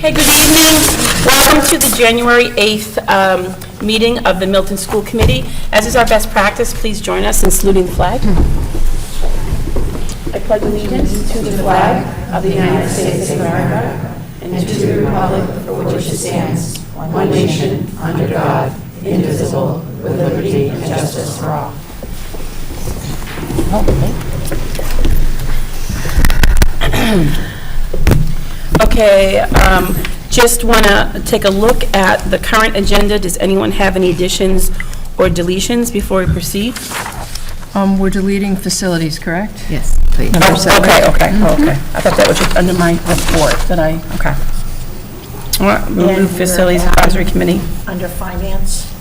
Hey, good evening. Welcome to the January 8th meeting of the Milton School Committee. As is our best practice, please join us in saluting the flag. I pledge allegiance to the flag of the United States of America and to the republic for which it stands, one nation, under God, indivisible, with liberty and justice for all. Okay, just want to take a look at the current agenda. Does anyone have any additions or deletions before we proceed? We're deleting facilities, correct? Yes, please. Okay. I thought that was just under my report that okay. All right, remove Facilities Advisory Committee. Under Finance.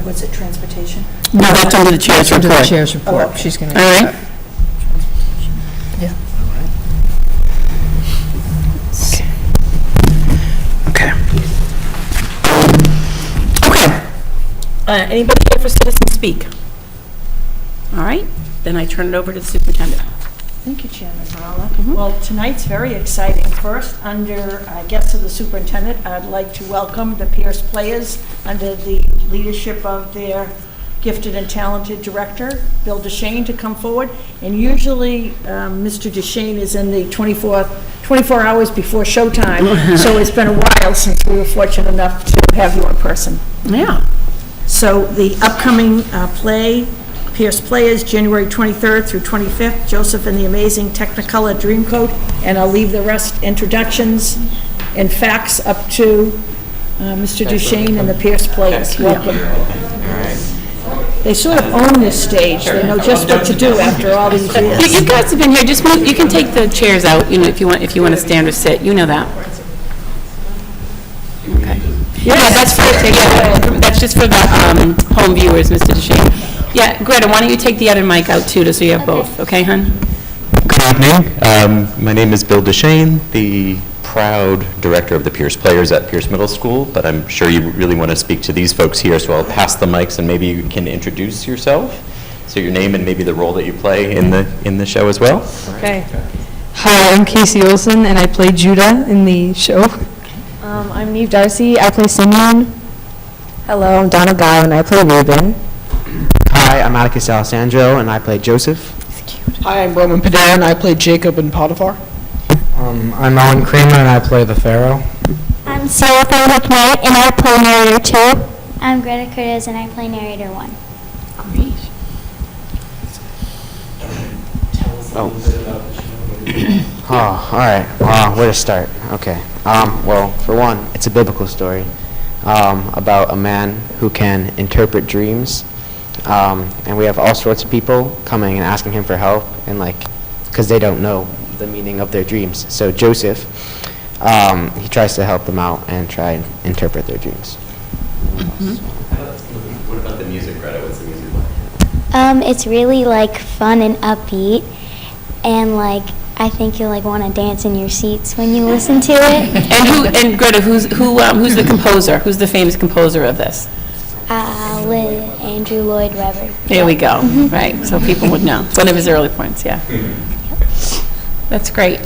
Was it Transportation? No, that's under the Chair's Under report. the chair's report. Oh, okay. She's going to. All right. Yeah. Okay. Anybody here for citizen speak? All right, then I turn it over to the superintendent. Thank you, Chairman Varela. Well, tonight's very exciting. First, under guests of the superintendent, I'd like to welcome the Pierce players under the leadership of their gifted and talented director, Bill DeShane, to come forward. And usually, Mr. DeShane is in the 24 hours before showtime, so it's been a while since we were fortunate enough to have you in person. Yeah. So the upcoming play, Pierce Players, January 23rd through 25th, Joseph and the Amazing Technicolor Dreamcoat, and I'll leave the rest introductions and facts up to Mr. DeShane and the Pierce Players. Welcome. They sort of own this stage. They know just what to do after all these years. You guys have been here. Just move. You can take the chairs out. You know, if you want to stand or sit. You know that. Okay. Yeah, that's just for the home viewers, Mr. DeShane. Yeah, Greta, why don't you take the other mic out too, so you have both, okay, hon? Good evening. My name is Bill DeShane, the proud director of the Pierce Players at Pierce Middle School, but I'm sure you really want to speak to these folks here, so I'll pass the mics and maybe you can introduce yourself. So your name and maybe the role that you play in the show as well. Okay. Hi, I'm Casey Olson, and I play Judah in the show. I'm Neve Darcy. I play Simeon. Hello, I'm Donna Guy, and I play Ruben. Hi, I'm Atticus Alessandro, and I play Joseph. Hi, I'm Roman Padera, and I play Jacob in Potiphar. I'm Owen Kramer, and I play the Pharaoh. I'm Sarah McKnight, and I play narrator 2. I'm Greta Curtis, and I play narrator 1. Great. Oh, all right. Where to start? Okay. Well, for one, it's a biblical story about a man who can interpret dreams. And we have all sorts of people coming and asking him for help, and because they don't know the meaning of their dreams. So Joseph, he tries to help them out and try and interpret their dreams. What about the music, Greta? What's the music like? It's really fun and upbeat, and I think you'll want to dance in your seats when you listen to it. And Greta, who's the composer? Who's the famous composer of this? Andrew Lloyd Webber. There we go. Right, so people would know. It's one of his early points, yeah. That's great.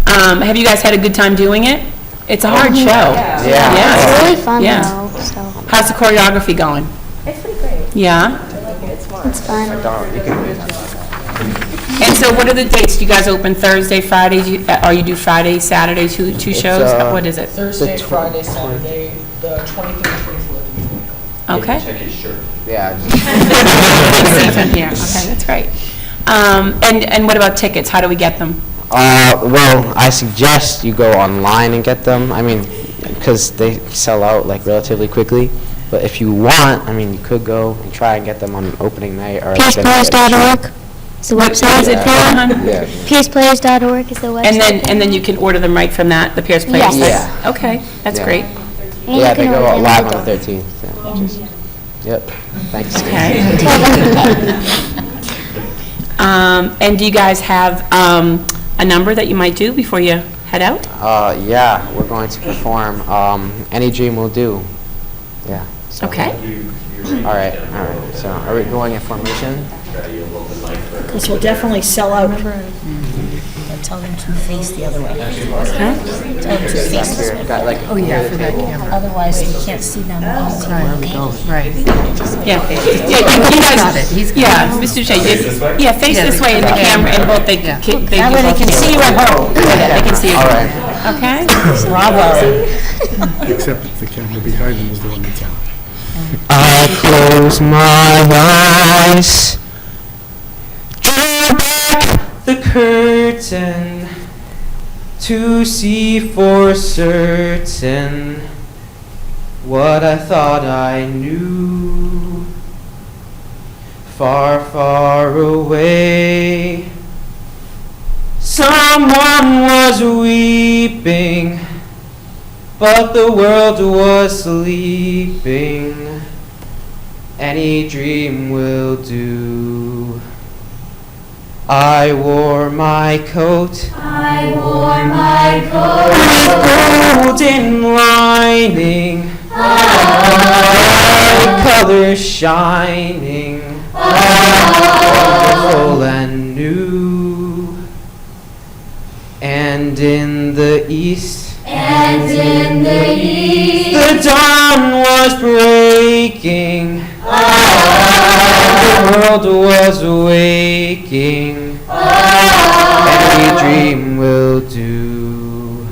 Have you guys had a good time doing it? It's a hard show. Yeah. It's really fun Yeah. though. So How's the choreography going? it's pretty great. Yeah? It's fun. And so what are the dates? Do you guys open Thursday, Friday, or you do Friday, Saturday, two shows? What is it? Thursday, Friday, Saturday, the 23rd and 24th. Okay. Check his shirt. Yeah. Yeah, okay, that's great. And what about tickets? How do we get them? Well, I suggest you go online and get them. I mean, because they sell out relatively quickly. But if you want, you could go and try and get them on opening night. Or PiercePlayers.org is the website. What is it, hon? Yeah. PiercePlayers.org is the website. And then you can order them right from the Pierce Players Yes. site? Okay, that's Yeah. great. And Yeah, you they can go order them live on on the 13th. Yep. Thanks. Okay. And do you guys have a number that you might do before you head out? Yeah, we're going to perform Any Dream Will Do. Yeah. So. Okay. All right. So are we going in formation? This will definitely sell out. tell them to face the other way. Tell them to face this way. Oh, yeah, for that camera. Otherwise, we can't see them. Right. Yeah, you Got guys, it. He's got yeah, Mr. Shea, yeah, face this way in the camera, and both they can That way they can see you at home. Yeah, they can see you. All right. Okay? Bravo. Except the camera behind them is the one that's out. I close my eyes, draw back the curtain to see for certain what I thought I knew. Far, far away, someone was weeping, but the world was sleeping. Any dream will do. I wore my coat. I wore my coat. With golden lining. Bright colors shining. Wonderful and new. And in the east. And in the east, The dawn was breaking, and the world was waking. Any dream will do.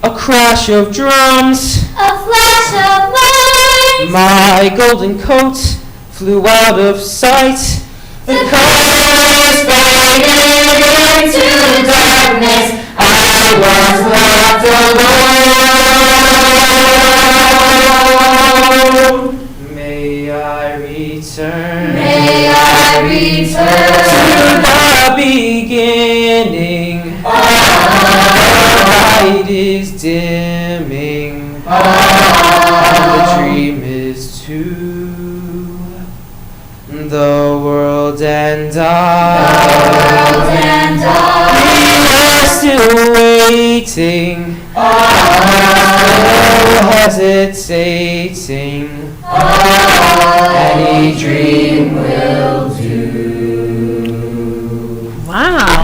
A crash of drums, a flash of light, my golden coat flew out of sight. The colors faded into darkness. I was left alone. May I return? may I return To the beginning. The light is dimming. And the dream is too. The world and I. We are still waiting. Still hesitating. Any dream will do. Wow.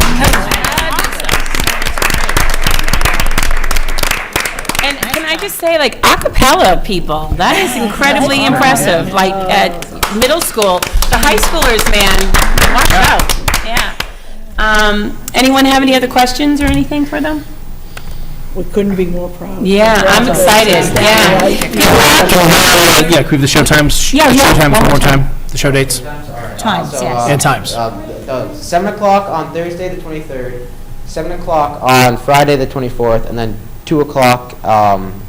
And can I just say, like, a cappella people, that is incredibly impressive. Like, at middle school, the high schoolers, man, watch out. Yeah. Anyone have any other questions or anything for them? We couldn't be more proud. Yeah, I'm excited, yeah. Yeah, can we have the show times? Yeah, yeah. Show time, one more time, the show dates Times, yes. and times. 7 o'clock on Thursday the 23rd, 7 o'clock on Friday the 24th, and then 2 o'clock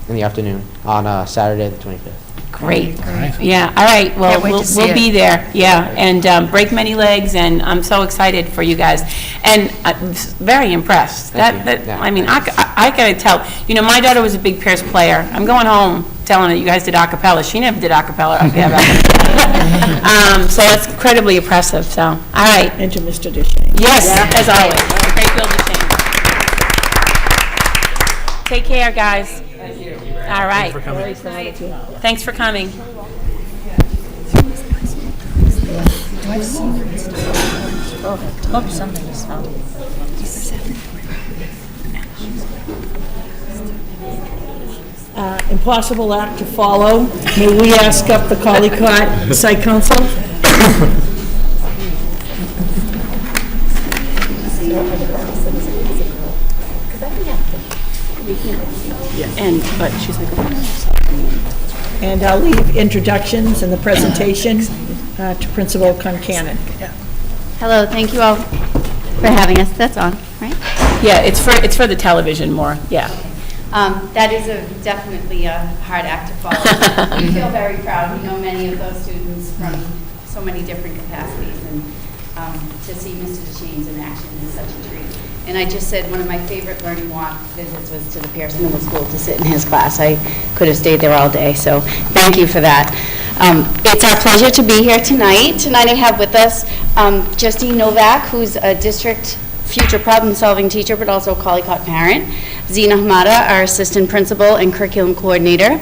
in the afternoon on Saturday the 25th. Great. right. Yeah, all right, well, Can't wait to we'll see we'll it. be there, yeah, and break many legs, and I'm so excited for you guys. And I'm very impressed. Thank you. That Yeah, I mean, I gotta tell, you know, my daughter was a big Pierce player. I'm going home telling her you guys did a cappella. She never did a cappella up there. So that's incredibly impressive, so, all right. And to Mr. Deshane. Yes, as always. Great Bill Deshane. Take care, guys. Thank you. All right. Thanks for coming. Hope something is found. Impossible act to follow. May we ask up the Collycott Site Council? But she's like, And I'll leave introductions and the presentation to Principal Concanon. Hello, thank you all for having us. That's on, right? yeah, it's for the television more, yeah. That is definitely a hard act to follow. We feel very proud. We know many of those students from so many different capacities, and to see Mr. Deshanes in action is such a treat. And I just said one of my favorite learning walk visits was to the Pierce Middle School to sit in his class. I could have stayed there all day, so thank you for that. It's our pleasure to be here tonight. Tonight I have with us Justine Novak, who's a district future problem-solving teacher, but also a Collycott parent. Zina Hamada, our assistant principal and curriculum coordinator.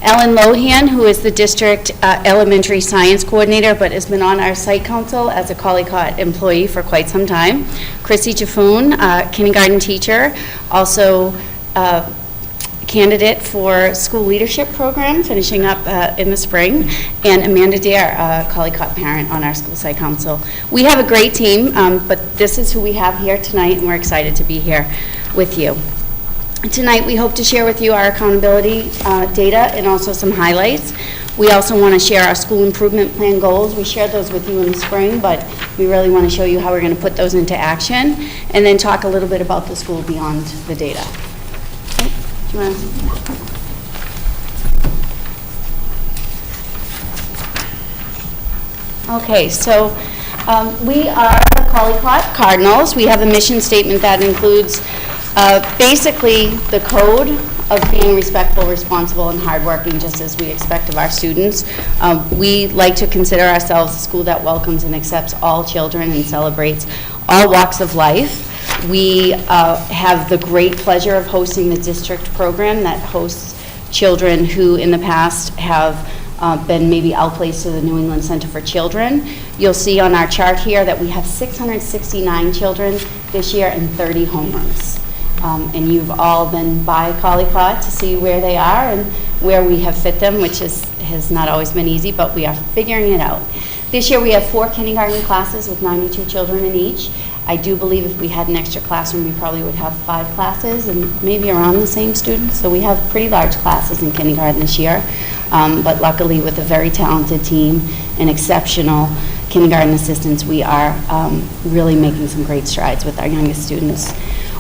Ellen Lohan, who is the district elementary science coordinator, but has been on our site council as a Collycott employee for quite some time. Chrissy Jaffoon, kindergarten teacher, also candidate for school leadership program, finishing up in the spring, and Amanda Dare, a Collycott parent on our school site council. We have a great team, but this is who we have here tonight, and we're excited to be here with you. Tonight, we hope to share with you our accountability data and also some highlights. We also want to share our school improvement plan goals. We shared those with you in the spring, but we really want to show you how we're going to put those into action, and then talk a little bit about the school beyond the data. Do you want to? Okay, so we are the Collycott Cardinals. We have a mission statement that includes basically the code of being respectful, responsible, and hardworking, just as we expect of our students. We like to consider ourselves a school that welcomes and accepts all children and celebrates all walks of life. We have the great pleasure of hosting the district program that hosts children who in the past have been maybe outplaced to the New England Center for Children. You'll see on our chart here that we have 669 children this year and 30 homerooms. And you've all been by Collycott to see where they are and where we have fit them, which has not always been easy, but we are figuring it out. This year we have 4 kindergarten classes with 92 children in each. I do believe if we had an extra classroom, we probably would have 5 classes and maybe around the same students. So we have pretty large classes in kindergarten this year. But luckily, with a very talented team and exceptional kindergarten assistants, we are really making some great strides with our youngest students.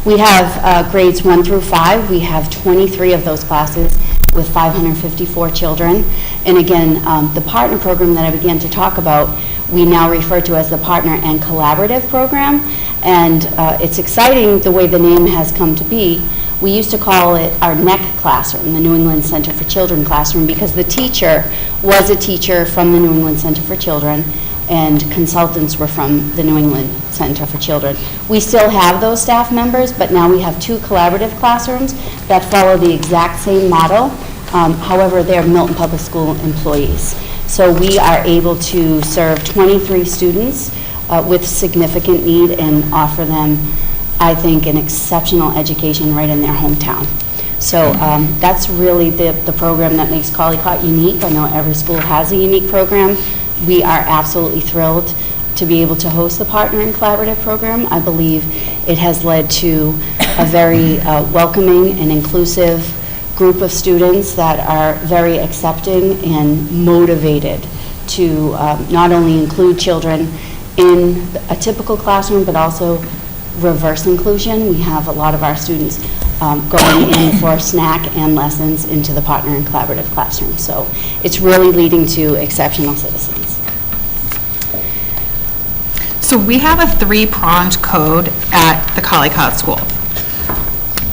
We have grades 1 through 5. We have 23 of those classes with 554 children. And again, the partner program that I began to talk about, we now refer to as the Partner and Collaborative Program. And it's exciting the way the name has come to be. We used to call it our NEC classroom, the New England Center for Children classroom, because the teacher was a teacher from the New England Center for Children, and consultants were from the New England Center for Children. We still have those staff members, but now we have 2 collaborative classrooms that follow the exact same model. However, they're Milton Public School employees. So we are able to serve 23 students with significant need and offer them, I think, an exceptional education right in their hometown. So that's really the program that makes Collycott unique. I know every school has a unique program. We are absolutely thrilled to be able to host the Partner and Collaborative Program. I believe it has led to a very welcoming and inclusive group of students that are very accepting and motivated to not only include children in a typical classroom, but also reverse inclusion. We have a lot of our students going in for snack and lessons into the Partner and Collaborative classroom. So it's really leading to exceptional citizens. So we have a 3-pronged code at the Collycott School.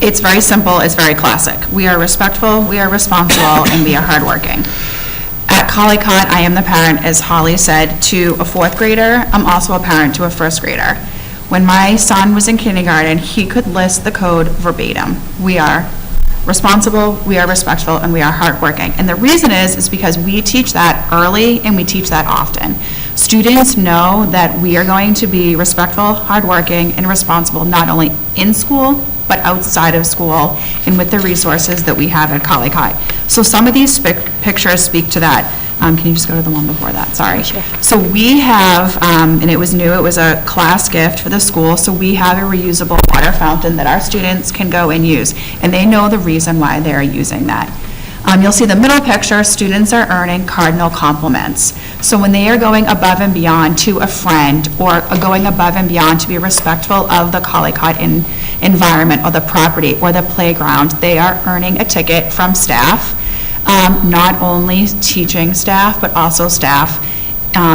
It's very simple, it's very classic. We are respectful, we are responsible, and we are hardworking. At Collycott, I am the parent, as Holly said, to a 4th grader. I'm also a parent to a 1st grader. When my son was in kindergarten, he could list the code verbatim. We are responsible, we are respectful, and we are hardworking. And the reason is because we teach that early and we teach that often. Students know that we are going to be respectful, hardworking, and responsible not only in school, but outside of school and with the resources that we have at Collycott. So some of these pictures speak to that. Can you just go to the one before that? Sorry. Sure. So we have, and it was new, it was a class gift for the school, so we have a reusable water fountain that our students can go and use, and they know the reason why they're using that. You'll see the middle picture, students are earning cardinal compliments. So when they are going above and beyond to a friend or going above and beyond to be respectful of the Collycott environment or the property or the playground, they are earning a ticket from staff, not only teaching staff, but also staff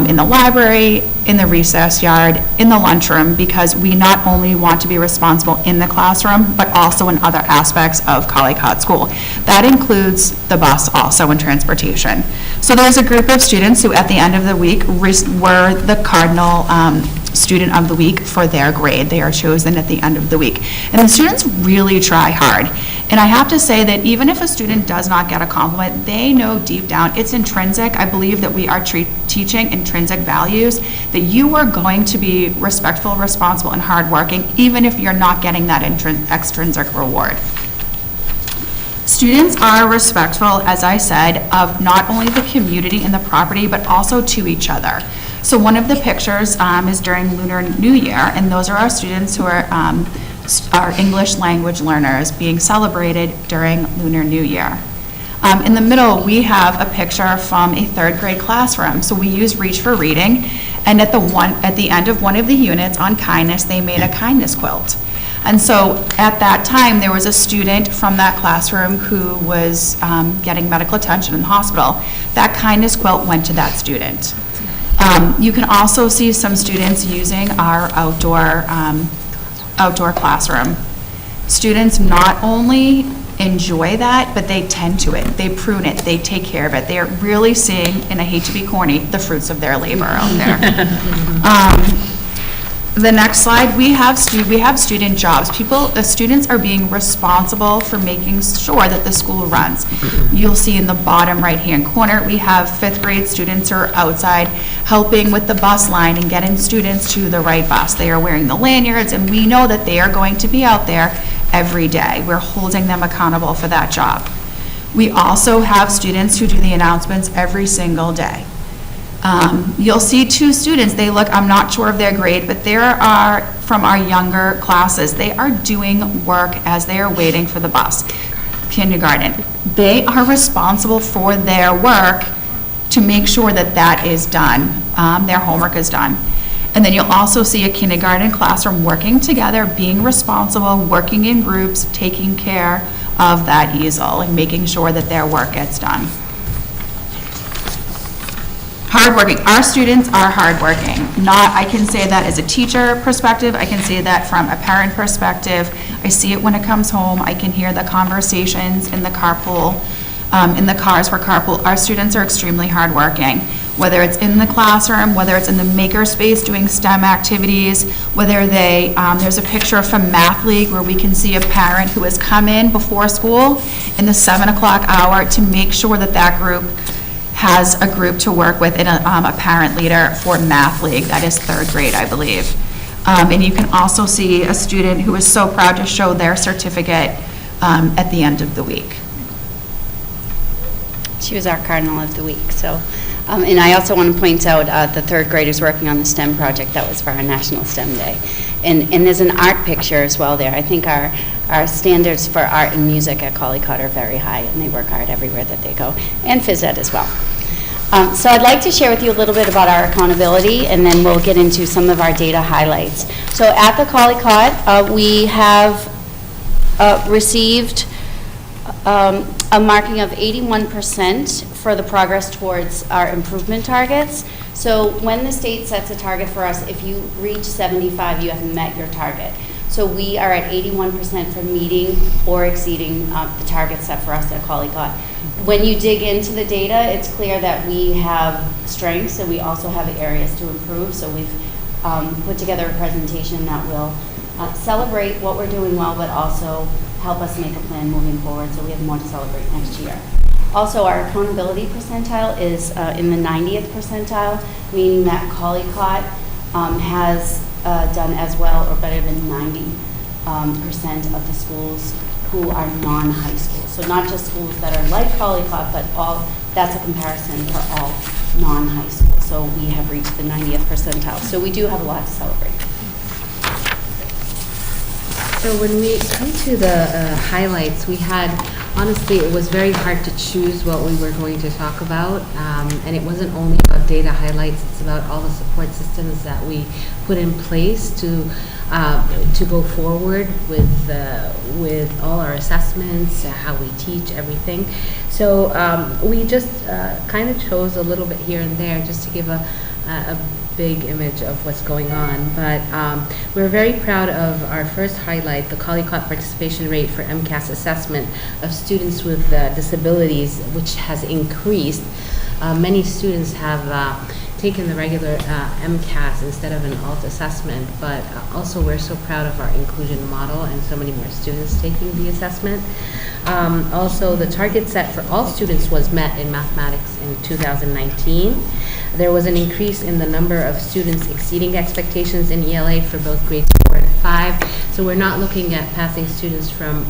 in the library, in the recess yard, in the lunchroom, because we not only want to be responsible in the classroom, but also in other aspects of Collycott School. That includes the bus also and transportation. So there's a group of students who at the end of the week were the cardinal student of the week for their grade. They are chosen at the end of the week. And the students really try hard. And I have to say that even if a student does not get a compliment, they know deep down, it's intrinsic. I believe that we are teaching intrinsic values, that you are going to be respectful, responsible, and hardworking, even if you're not getting that extrinsic reward. Students are respectful, as I said, of not only the community and the property, but also to each other. So one of the pictures is during Lunar New Year, and those are our students who are our English language learners being celebrated during Lunar New Year. In the middle, we have a picture from a third grade classroom. So we use Reach for Reading, and at the end of one of the units on kindness, they made a kindness quilt. And so at that time, there was a student from that classroom who was getting medical attention in the hospital. That kindness quilt went to that student. You can also see some students using our outdoor classroom. Students not only enjoy that, but they tend to it. They prune it. They take care of it. They are really seeing, and I hate to be corny, the fruits of their labor out there. The next slide, we have student jobs. Students are being responsible for making sure that the school runs. You'll see in the bottom right-hand corner, we have 5th grade students who are outside helping with the bus line and getting students to the right bus. They are wearing the lanyards, and we know that they are going to be out there every day. We're holding them accountable for that job. We also have students who do the announcements every single day. You'll see 2 students, I'm not sure of their grade, but they are from our younger classes. They are doing work as they are waiting for the bus, kindergarten. They are responsible for their work to make sure that that is done, their homework is done. And then you'll also see a kindergarten classroom working together, being responsible, working in groups, taking care of that easel and making sure that their work gets done. Hardworking. Our students are hardworking. I can say that as a teacher perspective. I can say that from a parent perspective. I see it when it comes home. I can hear the conversations in the carpool, in the cars for carpool. Our students are extremely hardworking. Whether it's in the classroom, whether it's in the maker space doing STEM activities, whether there's a picture from Math League where we can see a parent who has come in before school in the 7 o'clock hour to make sure that that group has a group to work with and a parent leader for Math League. That is 3rd grade, I believe. And you can also see a student who is so proud to show their certificate at the end of the week. She was our Cardinal of the Week. So, and I also want to point out the 3rd graders working on the STEM project that was for our National STEM Day. And there's an art picture as well there. I think our standards for art and music at Collycott are very high, and they work hard everywhere that they go, and phys ed as well. So I'd like to share with you a little bit about our accountability, and then we'll get into some of our data highlights. So at the Collycott, we have received a marking of 81% for the progress towards our improvement targets. So when the state sets a target for us, if you reach 75, you have met your target. So we are at 81% for meeting or exceeding the targets set for us at Collycott. When you dig into the data, it's clear that we have strengths and we also have areas to improve. So we've put together a presentation that will celebrate what we're doing well, but also help us make a plan moving forward so we have more to celebrate next year. Also, our accountability percentile is in the 90th percentile, meaning that Collycott has done as well or better than 90% of the schools who are non-high schools. So not just schools that are like Collycott, but that's a comparison for all non-high schools. So we have reached the 90th percentile. So we do have a lot to celebrate. So when we come to the highlights, we had, honestly, it was very hard to choose what we were going to talk about, and it wasn't only about data highlights, it's about all the support systems that we put in place to go forward with all our assessments, how we teach, everything. So we just kind of chose a little bit here and there just to give a big image of what's going on, but we're very proud of our first highlight, the Collycott participation rate for MCAS assessment of students with disabilities, which has increased. Many students have taken the regular MCAS instead of an alt assessment, but also we're so proud of our inclusion model and so many more students taking the assessment. Also, the target set for all students was met in mathematics in 2019. There was an increase in the number of students exceeding expectations in ELA for both grades 4 and 5. So we're not looking at passing students from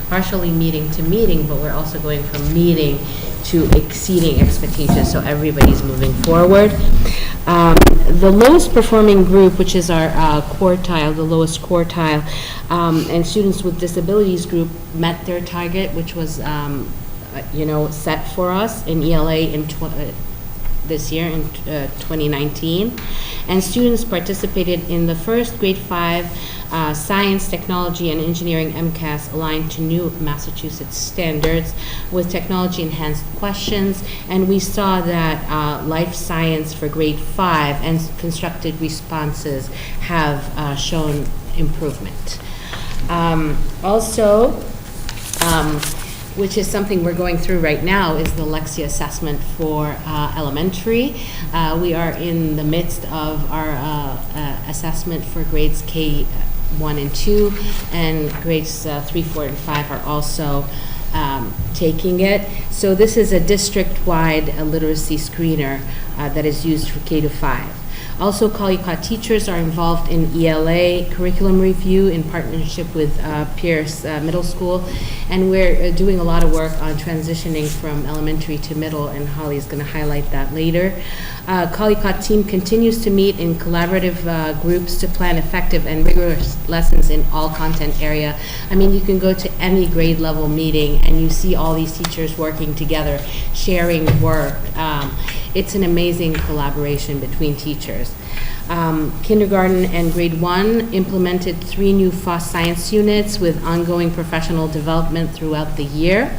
partially meeting to meeting, but we're also going from meeting to exceeding expectations, so everybody's moving forward. The lowest performing group, which is our quartile, the lowest quartile, and students with disabilities group met their target, which was, set for us in ELA in this year in 2019. And students participated in the first grade 5 science, technology, and engineering MCAS aligned to new Massachusetts standards with technology enhanced questions. And we saw that life science for grade 5 and constructed responses have shown improvement. Which is something we're going through right now, is the Lexia assessment for elementary. We are in the midst of our assessment for grades K1 and 2, and grades 3, 4, and 5 are also taking it. So this is a district-wide literacy screener that is used for K to 5. Also, Collycott teachers are involved in ELA curriculum review in partnership with Pierce Middle School, and we're doing a lot of work on transitioning from elementary to middle, and Holly is going to highlight that later. Collycott team continues to meet in collaborative groups to plan effective and rigorous lessons in all content area. I mean, you can go to any grade level meeting and you see all these teachers working together, sharing work. It's an amazing collaboration between teachers. Kindergarten and grade 1 implemented 3 new FOSS science units with ongoing professional development throughout the year.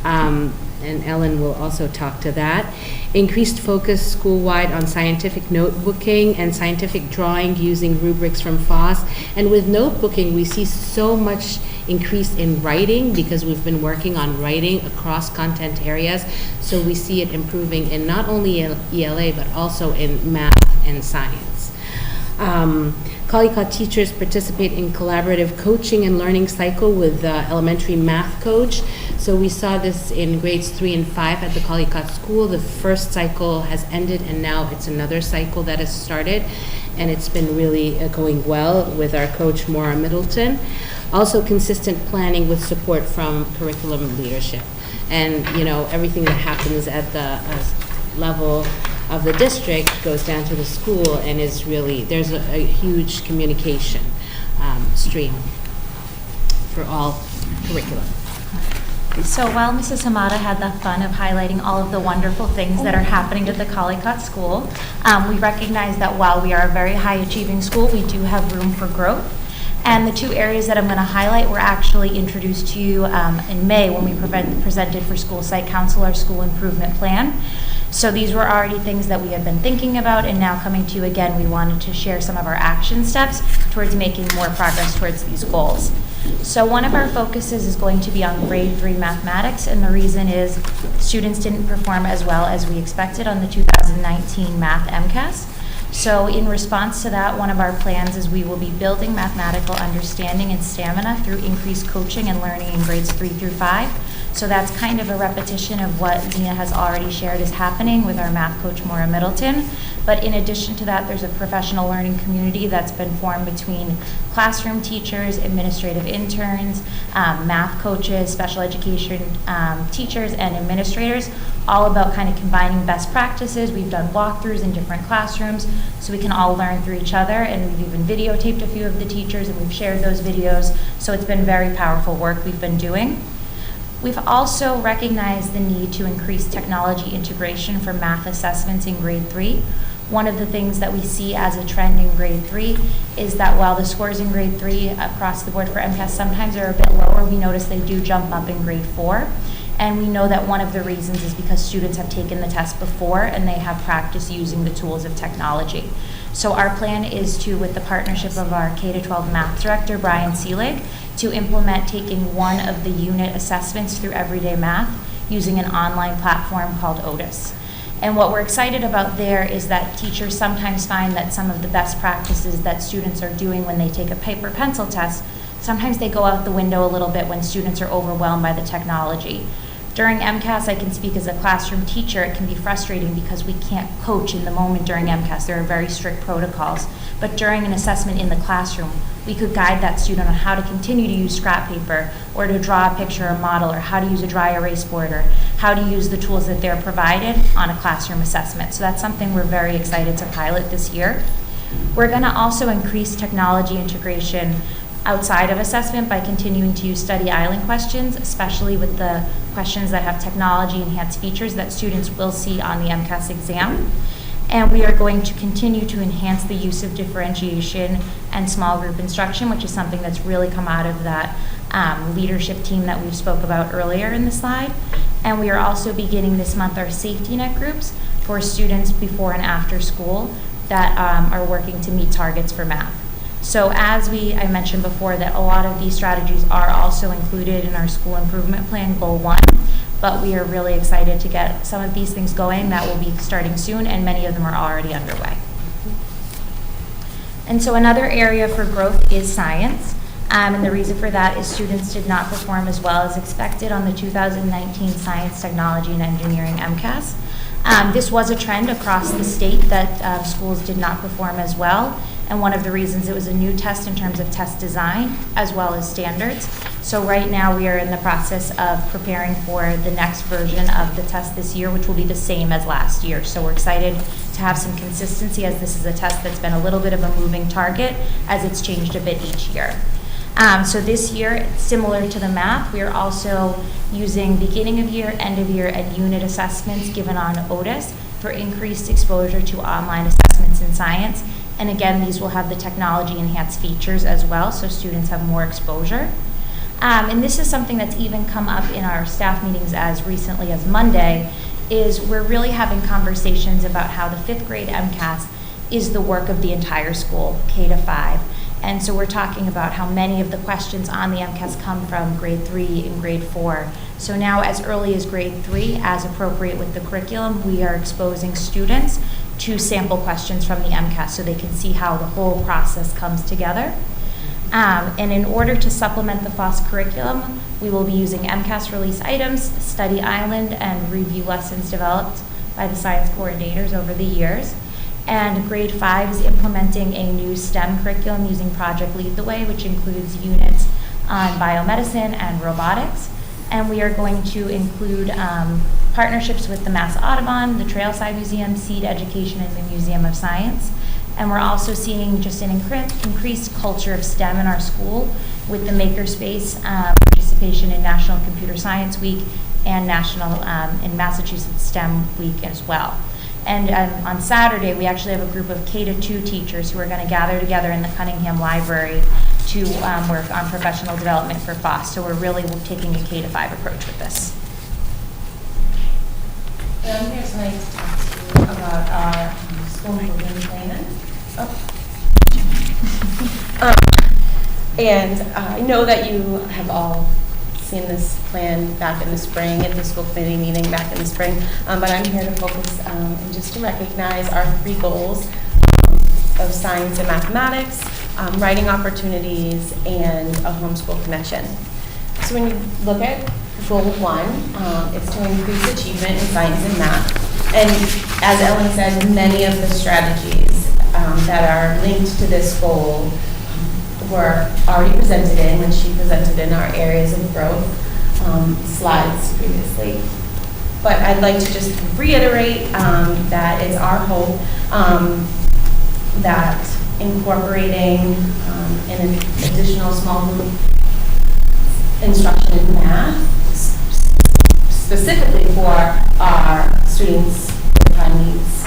And Ellen will also talk to that. Increased focus school-wide on scientific notebooking and scientific drawing using rubrics from FOSS. And with notebooking, we see so much increase in writing because we've been working on writing across content areas. So we see it improving in not only ELA, but also in math and science. Collycott teachers participate in collaborative coaching and learning cycle with the elementary math coach. So we saw this in grades 3 and 5 at the Collycott school. The first cycle has ended and now it's another cycle that has started, and it's been really going well with our coach Maura Middleton. Also consistent planning with support from curriculum leadership. And everything that happens at the level of the district goes down to the school, and is really, there's a huge communication stream for all curriculum. So while Mrs. Hamada had the fun of highlighting all of the wonderful things that are happening at the Collycott School, we recognize that while we are a very high achieving school, we do have room for growth. And the 2 areas that I'm going to highlight were actually introduced to you in May when we presented for School Site Council our school improvement plan. So these were already things that we had been thinking about, and now coming to you again, we wanted to share some of our action steps towards making more progress towards these goals. So one of our focuses is going to be on grade 3 mathematics, and the reason is students didn't perform as well as we expected on the 2019 math MCAS. So in response to that, one of our plans is we will be building mathematical understanding and stamina through increased coaching and learning in grades 3 through 5. So that's kind of a repetition of what Zena has already shared is happening with our math coach, Maura Middleton. But in addition to that, there's a professional learning community that's been formed between classroom teachers, administrative interns, math coaches, special education teachers, and administrators, all about kind of combining best practices. We've done walkthroughs in different classrooms so we can all learn through each other, and we've even videotaped a few of the teachers and we've shared those videos. So it's been very powerful work we've been doing. We've also recognized the need to increase technology integration for math assessments in grade 3. One of the things that we see as a trend in grade 3 is that while the scores in grade 3 across the board for MCAS sometimes are a bit lower, we notice they do jump up in grade 4. And we know that one of the reasons is because students have taken the test before and they have practiced using the tools of technology. So our plan is to, with the partnership of our K-12 math director, Brian Seelig, to implement taking one of the unit assessments through everyday math using an online platform called Otis. And what we're excited about there is that teachers sometimes find that some of the best practices that students are doing when they take a paper pencil test, sometimes they go out the window a little bit when students are overwhelmed by the technology. During MCAS, I can speak as a classroom teacher, it can be frustrating because we can't coach in the moment during MCAS. There are very strict protocols. But during an assessment in the classroom, we could guide that student on how to continue to use scrap paper, or to draw a picture or model, or how to use a dry erase board, or how to use the tools that they're provided on a classroom assessment. So that's something we're very excited to pilot this year. We're going to also increase technology integration outside of assessment by continuing to use study island questions, especially with the questions that have technology enhanced features that students will see on the MCAS exam. And we are going to continue to enhance the use of differentiation and small group instruction, which is something that's really come out of that leadership team that we spoke about earlier in the slide. And we are also beginning this month our safety net groups for students before and after school that are working to meet targets for math. So as I mentioned before, that a lot of these strategies are also included in our school improvement plan, Goal 1, but we are really excited to get some of these things going. That will be starting soon, and many of them are already underway. And so another area for growth is science, and the reason for that is students did not perform as well as expected on the 2019 Science, Technology, and Engineering MCAS. This was a trend across the state that schools did not perform as well. And one of the reasons, it was a new test in terms of test design as well as standards. So right now we are in the process of preparing for the next version of the test this year, which will be the same as last year. So we're excited to have some consistency, as this is a test that's been a little bit of a moving target as it's changed a bit each year. So this year, similar to the math, we are also using beginning of year, end of year, and unit assessments given on Otis for increased exposure to online assessments in science. And again, these will have the technology enhanced features as well, so students have more exposure. And this is something that's even come up in our staff meetings as recently as Monday, is we're really having conversations about how the 5th grade MCAS is the work of the entire school, K to 5. And so we're talking about how many of the questions on the MCAS come from grade 3 and grade 4. So now, as early as grade 3, as appropriate with the curriculum, we are exposing students to sample questions from the MCAS so they can see how the whole process comes together. And in order to supplement the FOSS curriculum, we will be using MCAS release items, study island, and review lessons developed by the science coordinators over the years. And grade 5 is implementing a new STEM curriculum using Project Lead the Way, which includes units on biomedicine and robotics. And we are going to include partnerships with the Mass Audubon, the Trailside Museum, Seed Education, and the Museum of Science. And we're also seeing just an increased culture of STEM in our school with the Makerspace participation in National Computer Science Week and National in Massachusetts STEM Week as well. And on Saturday, we actually have a group of K-2 teachers who are going to gather together in the Cunningham Library to work on professional development for FOSS. So we're really taking a K-5 approach with this. I'm here tonight to talk to you about our school improvement plan. And I know that you have all seen this plan back in the spring at the school committee meeting back in the spring, but I'm here to focus and just to recognize our 3 goals of science and mathematics, writing opportunities, and a homeschool connection. So when you look at goal 1, it's to increase achievement in science and math. And as Ellen said, many of the strategies that are linked to this goal were already presented in when she presented in our areas of growth slides previously. But I'd like to just reiterate that it's our hope that incorporating an additional small group instruction in math, specifically for our students with high needs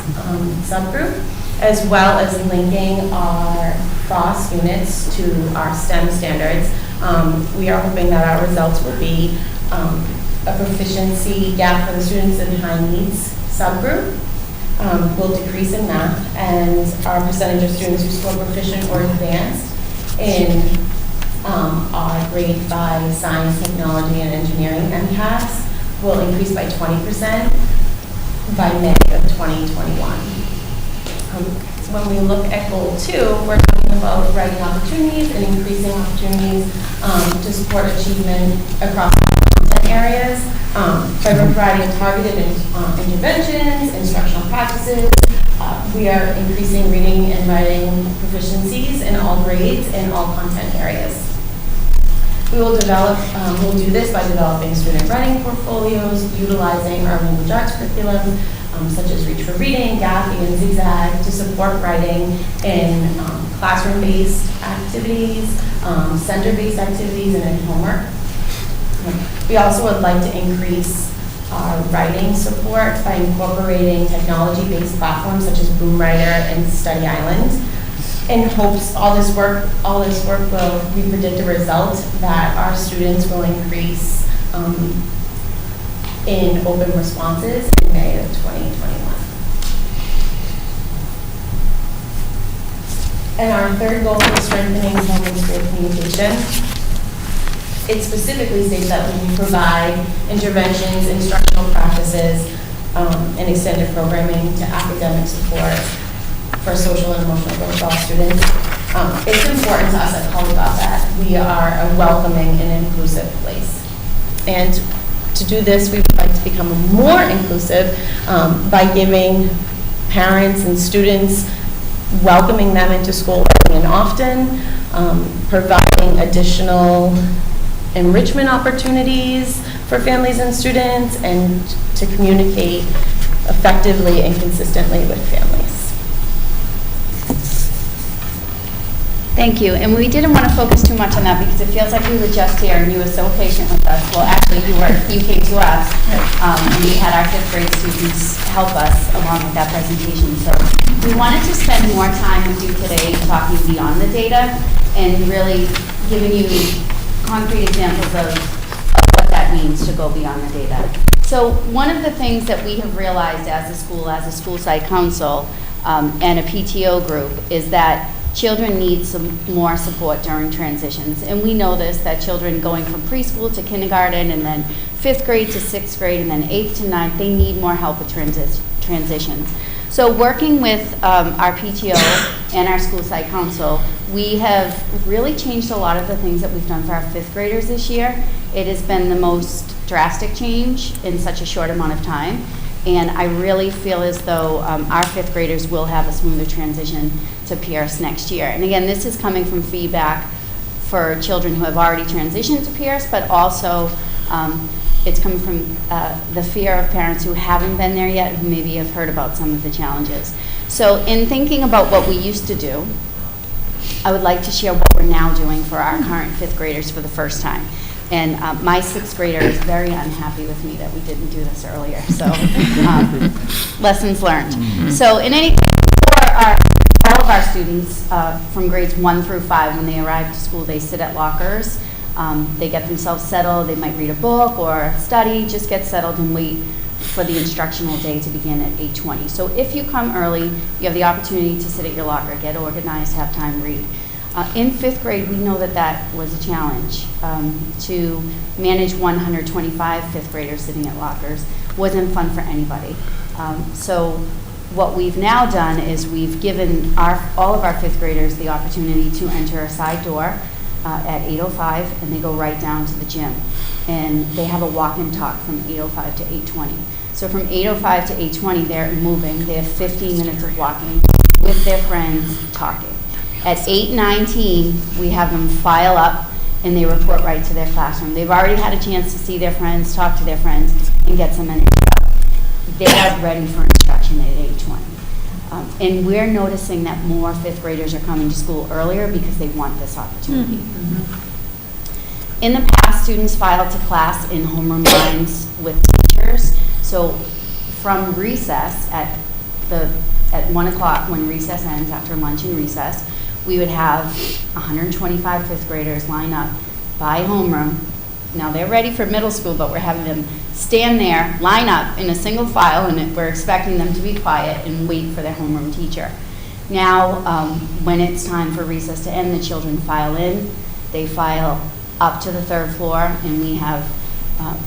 subgroup, as well as linking our FOSS units to our STEM standards. We are hoping that our results will be a proficiency gap for the students in high needs subgroup will decrease in math, and our percentage of students who score proficient or advanced in our grade 5 science, technology, and engineering MCAS will increase by 20%. by May of 2021. When we look at goal 2, we're talking about writing opportunities and increasing opportunities to support achievement across content areas by providing targeted interventions, instructional practices. We are increasing reading and writing proficiencies in all grades and all content areas. We will we'll do this by developing student writing portfolios, utilizing our language arts curriculum, such as Reach for Reading, Gaffy, and Zigzag, to support writing in classroom-based activities, center-based activities, and in homework. We also would like to increase our writing support by incorporating technology-based platforms such as Boomwriter and Study Island. In hopes all this work will, we predict a result that our students will increase in open responses in May of 2021. And our third goal is strengthening home and school communication. It specifically states that we provide interventions, instructional practices, and extended programming to academic support for social and emotional growth of all students. It's important to us at Collegate that we are a welcoming and inclusive place. And to do this, we would like to become more inclusive by giving parents and students, welcoming them into school early and often, providing additional enrichment opportunities for families and students, and to communicate effectively and consistently with families. Thank you. And we didn't want to focus too much on that because it feels like we were just here and you were so patient with us. Well, actually, you came to us, and we had our 5th grade students help us along with that presentation. So we wanted to spend more time with you today talking beyond the data and really giving you concrete examples of what that means to go beyond the data. So one of the things that we have realized as a school site council, and a PTO group, is that children need some more support during transitions. And we know this, that children going from preschool to kindergarten and then 5th grade to 6th grade and then 8th to 9th, they need more help with transitions. So working with our PTO and our school site council, we have really changed a lot of the things that we've done for our 5th graders this year. It has been the most drastic change in such a short amount of time. And I really feel as though our 5th graders will have a smoother transition to Pierce next year. And again, this is coming from feedback for children who have already transitioned to Pierce, but also it's coming from the fear of parents who haven't been there yet, who maybe have heard about some of the challenges. So in thinking about what we used to do, I would like to share what we're now doing for our current 5th graders for the first time. And my 6th grader is very unhappy with me that we didn't do this earlier. So lessons learned. So in any case, for all of our students from grades 1 through 5, when they arrive to school, they sit at lockers. They get themselves settled. They might read a book or study, just get settled and wait for the instructional day to begin at 8:20. So if you come early, you have the opportunity to sit at your locker, get organized, have time, read. In 5th grade, we know that that was a challenge. To manage 125 5th graders sitting at lockers wasn't fun for anybody. So what we've now done is we've given all of our 5th graders the opportunity to enter a side door at 8:05, and they go right down to the gym. And they have a walk and talk from 8:05 to 8:20. So from 8:05 to 8:20, they're moving. They have 15 minutes of walking with their friends, talking. At 8:19, we have them file up and they report right to their classroom. They've already had a chance to see their friends, talk to their friends, and get some energy out. They are ready for instruction at 8:20. And we're noticing that more 5th graders are coming to school earlier because they want this opportunity. In the past, students filed to class in homeroom lines with teachers. So from recess at 1 o'clock, when recess ends, after lunch and recess, we would have 125 5th graders line up by homeroom. Now they're ready for middle school, but we're having them stand there, line up in a single file, and we're expecting them to be quiet and wait for their homeroom teacher. Now, when it's time for recess to end, the children file in. They file up to the 3rd floor, and we have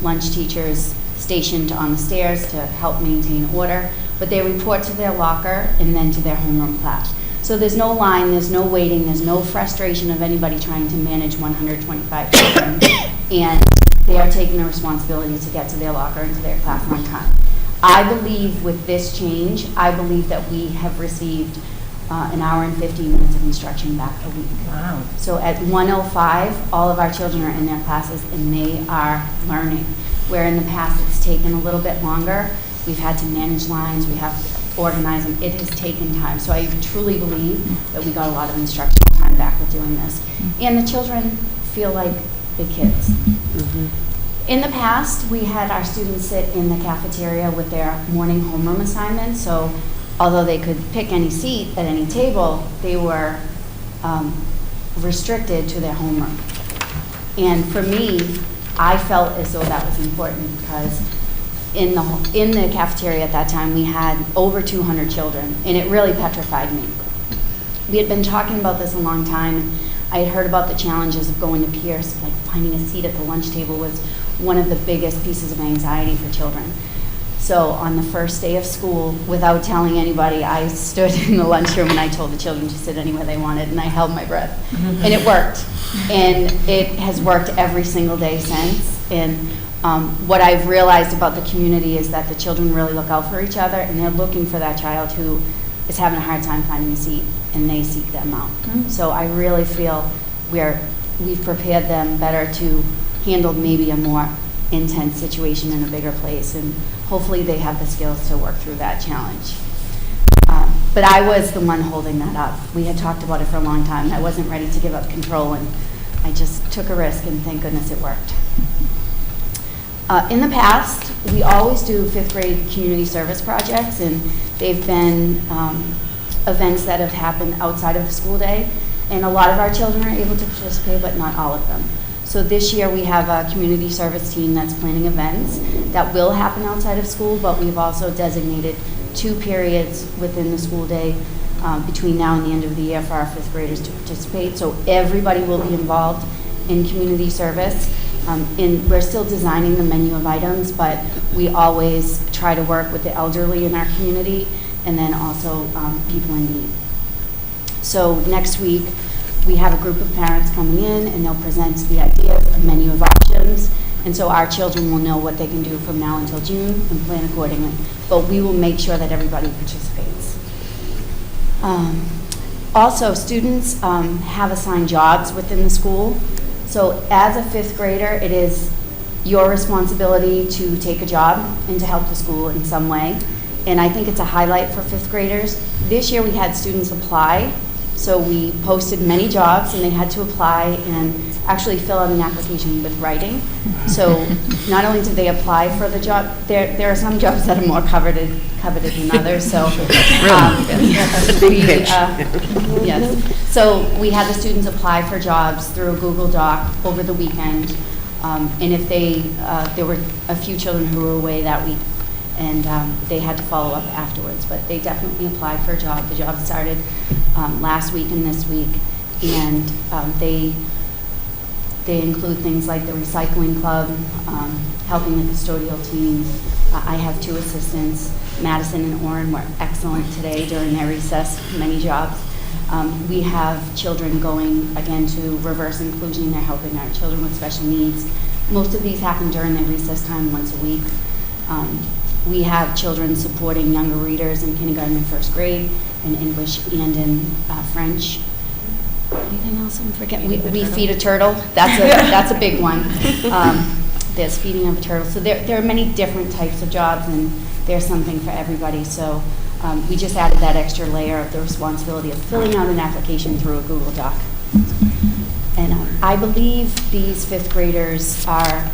lunch teachers stationed on the stairs to help maintain order, but they report to their locker and then to their homeroom class. So there's no line, there's no waiting, there's no frustration of anybody trying to manage 125 children, and they are taking the responsibility to get to their locker and to their class on time. I believe with this change, I believe that we have received an hour and 15 minutes of instruction back a week. Wow. So at 1:05, all of our children are in their classes and they are learning. Where in the past it's taken a little bit longer, we've had to manage lines, we have to organize them, it has taken time. So I truly believe that we got a lot of instructional time back with doing this. And the children feel like the kids. In the past, we had our students sit in the cafeteria with their morning homeroom assignments, so although they could pick any seat at any table, they were restricted to their homeroom. And for me, I felt as though that was important because in the cafeteria at that time, we had over 200 children, and it really petrified me. We had been talking about this a long time, and I had heard about the challenges of going to Pierce, like finding a seat at the lunch table was one of the biggest pieces of anxiety for children. So on the first day of school, without telling anybody, I stood in the lunchroom and I told the children to sit anywhere they wanted, and I held my breath. And it worked. And it has worked every single day since. And what I've realized about the community is that the children really look out for each other, and they're looking for that child who is having a hard time finding a seat, and they seek them out. So I really feel we've prepared them better to handle maybe a more intense situation in a bigger place, and hopefully they have the skills to work through that challenge. But I was the one holding that up. We had talked about it for a long time. I wasn't ready to give up control, and I just took a risk, and thank goodness it worked. In the past, we always do 5th grade community service projects, and they've been events that have happened outside of the school day, and a lot of our children are able to participate, but not all of them. So this year we have a community service team that's planning events that will happen outside of school, but we've also designated 2 periods within the school day between now and the end of the year for our 5th graders to participate. So everybody will be involved in community service. We're still designing the menu of items, but we always try to work with the elderly in our community and then also people in need. So next week, we have a group of parents coming in, and they'll present the ideas, a menu of options, and so our children will know what they can do from now until June and plan accordingly. But we will make sure that everybody participates. Also, students have assigned jobs within the school. So as a 5th grader, it is your responsibility to take a job and to help the school in some way. And I think it's a highlight for 5th graders. This year we had students apply. So we posted many jobs, and they had to apply and actually fill out an application with writing. So not only did they apply for the job, there are some jobs that are more coveted than others. So yes. So we had the students apply for jobs through a Google Doc over the weekend, and if there were a few children who were away that week, and they had to follow up afterwards. But they definitely applied for a job. The job started last week and this week, and they include things like the recycling club, helping the custodial team. I have 2 assistants. Madison and Orrin were excellent today during their recess, many jobs. We have children going, again, to reverse inclusion. They're helping our children with special needs. Most of these happen during their recess time once a week. We have children supporting younger readers in kindergarten and 1st grade, in English and in French. Anything else I'm forgetting? We feed a turtle. That's a big one. There's feeding of a turtle. So there are many different types of jobs, and there's something for everybody. So we just added that extra layer of the responsibility of filling out an application through a Google Doc. And I believe these 5th graders are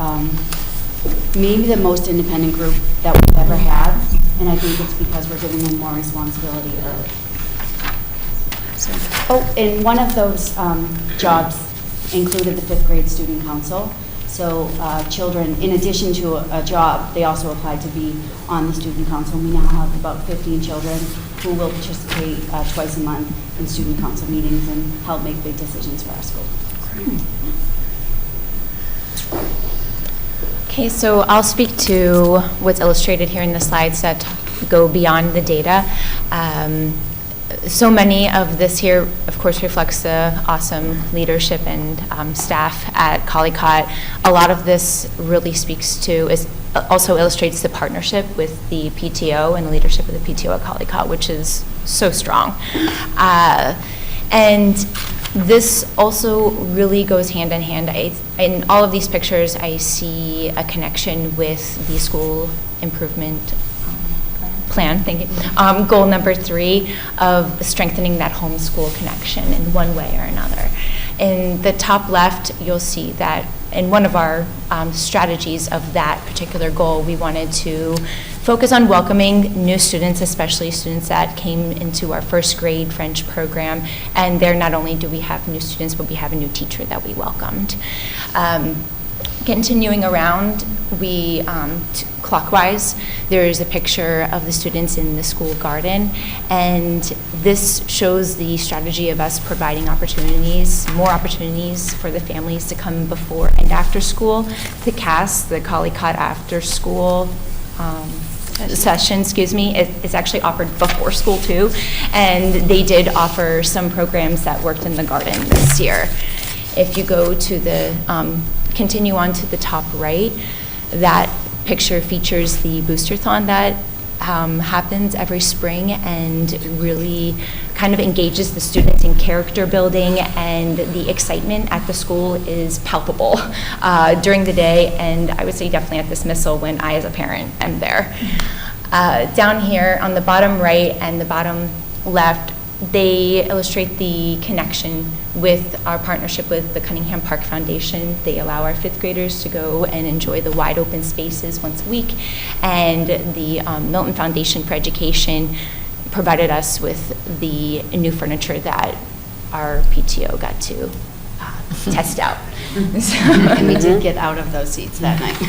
maybe the most independent group that we've ever had, and I think it's because we're giving them more responsibility early. So, and one of those jobs included the 5th grade student council. So children, in addition to a job, they also applied to be on the student council. We now have about 15 children who will participate twice a month in student council meetings and help make big decisions for our school. Okay, so I'll speak to what's illustrated here in the slides that go beyond the data. So many of this here, of course, reflects the awesome leadership and staff at Collycott. A lot of this really speaks to, also illustrates the partnership with the PTO and the leadership of the PTO at Collycott, which is so strong. And this also really goes hand in hand. In all of these pictures, I see a connection with the school improvement plan, thank you. Goal number 3 of strengthening that homeschool connection in one way or another. In the top left, you'll see that in one of our strategies of that particular goal, we wanted to focus on welcoming new students, especially students that came into our first grade French program. And there not only do we have new students, but we have a new teacher that we welcomed. Continuing around, clockwise, there's a picture of the students in the school garden, and this shows the strategy of us providing more opportunities for the families to come before and after school. The CAS, the Collycott After School session, is actually offered before school too, and they did offer some programs that worked in the garden this year. If you go to the continue on to the top right, that picture features the booster-thon that happens every spring and really kind of engages the students in character building, and the excitement at the school is palpable during the day, and I would say definitely at dismissal when I as a parent am there. Down here on the bottom right and the bottom left, they illustrate the connection with our partnership with the Cunningham Park Foundation. They allow our 5th graders to go and enjoy the wide open spaces once a week. And the Milton Foundation for Education provided us with the new furniture that our PTO got to test out. And we did get out of those seats that night.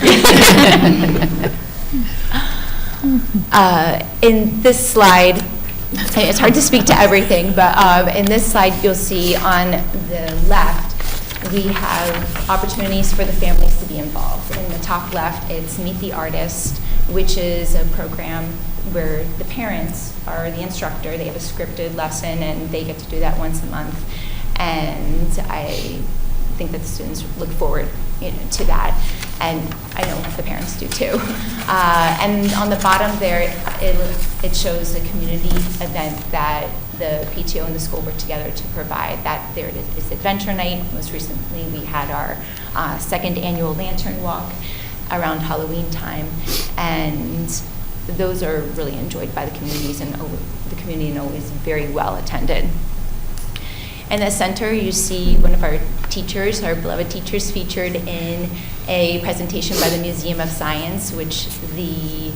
In this slide, it's hard to speak to everything, but in this slide you'll see on the left we have opportunities for the families to be involved. In the top left, it's Meet the Artist, which is a program where the parents are the instructor. They have a scripted lesson and they get to do that once a month. And I think that the students look forward to that. And I know the parents do too. And on the bottom there, it shows a community event that the PTO and the school work together to provide. That there it is, Adventure Night. Most recently, we had our 2nd annual Lantern Walk around Halloween time, and those are really enjoyed by the communities and the community, and always very well attended. In the center, you see one of our teachers, our beloved teachers, featured in a presentation by the Museum of Science, which the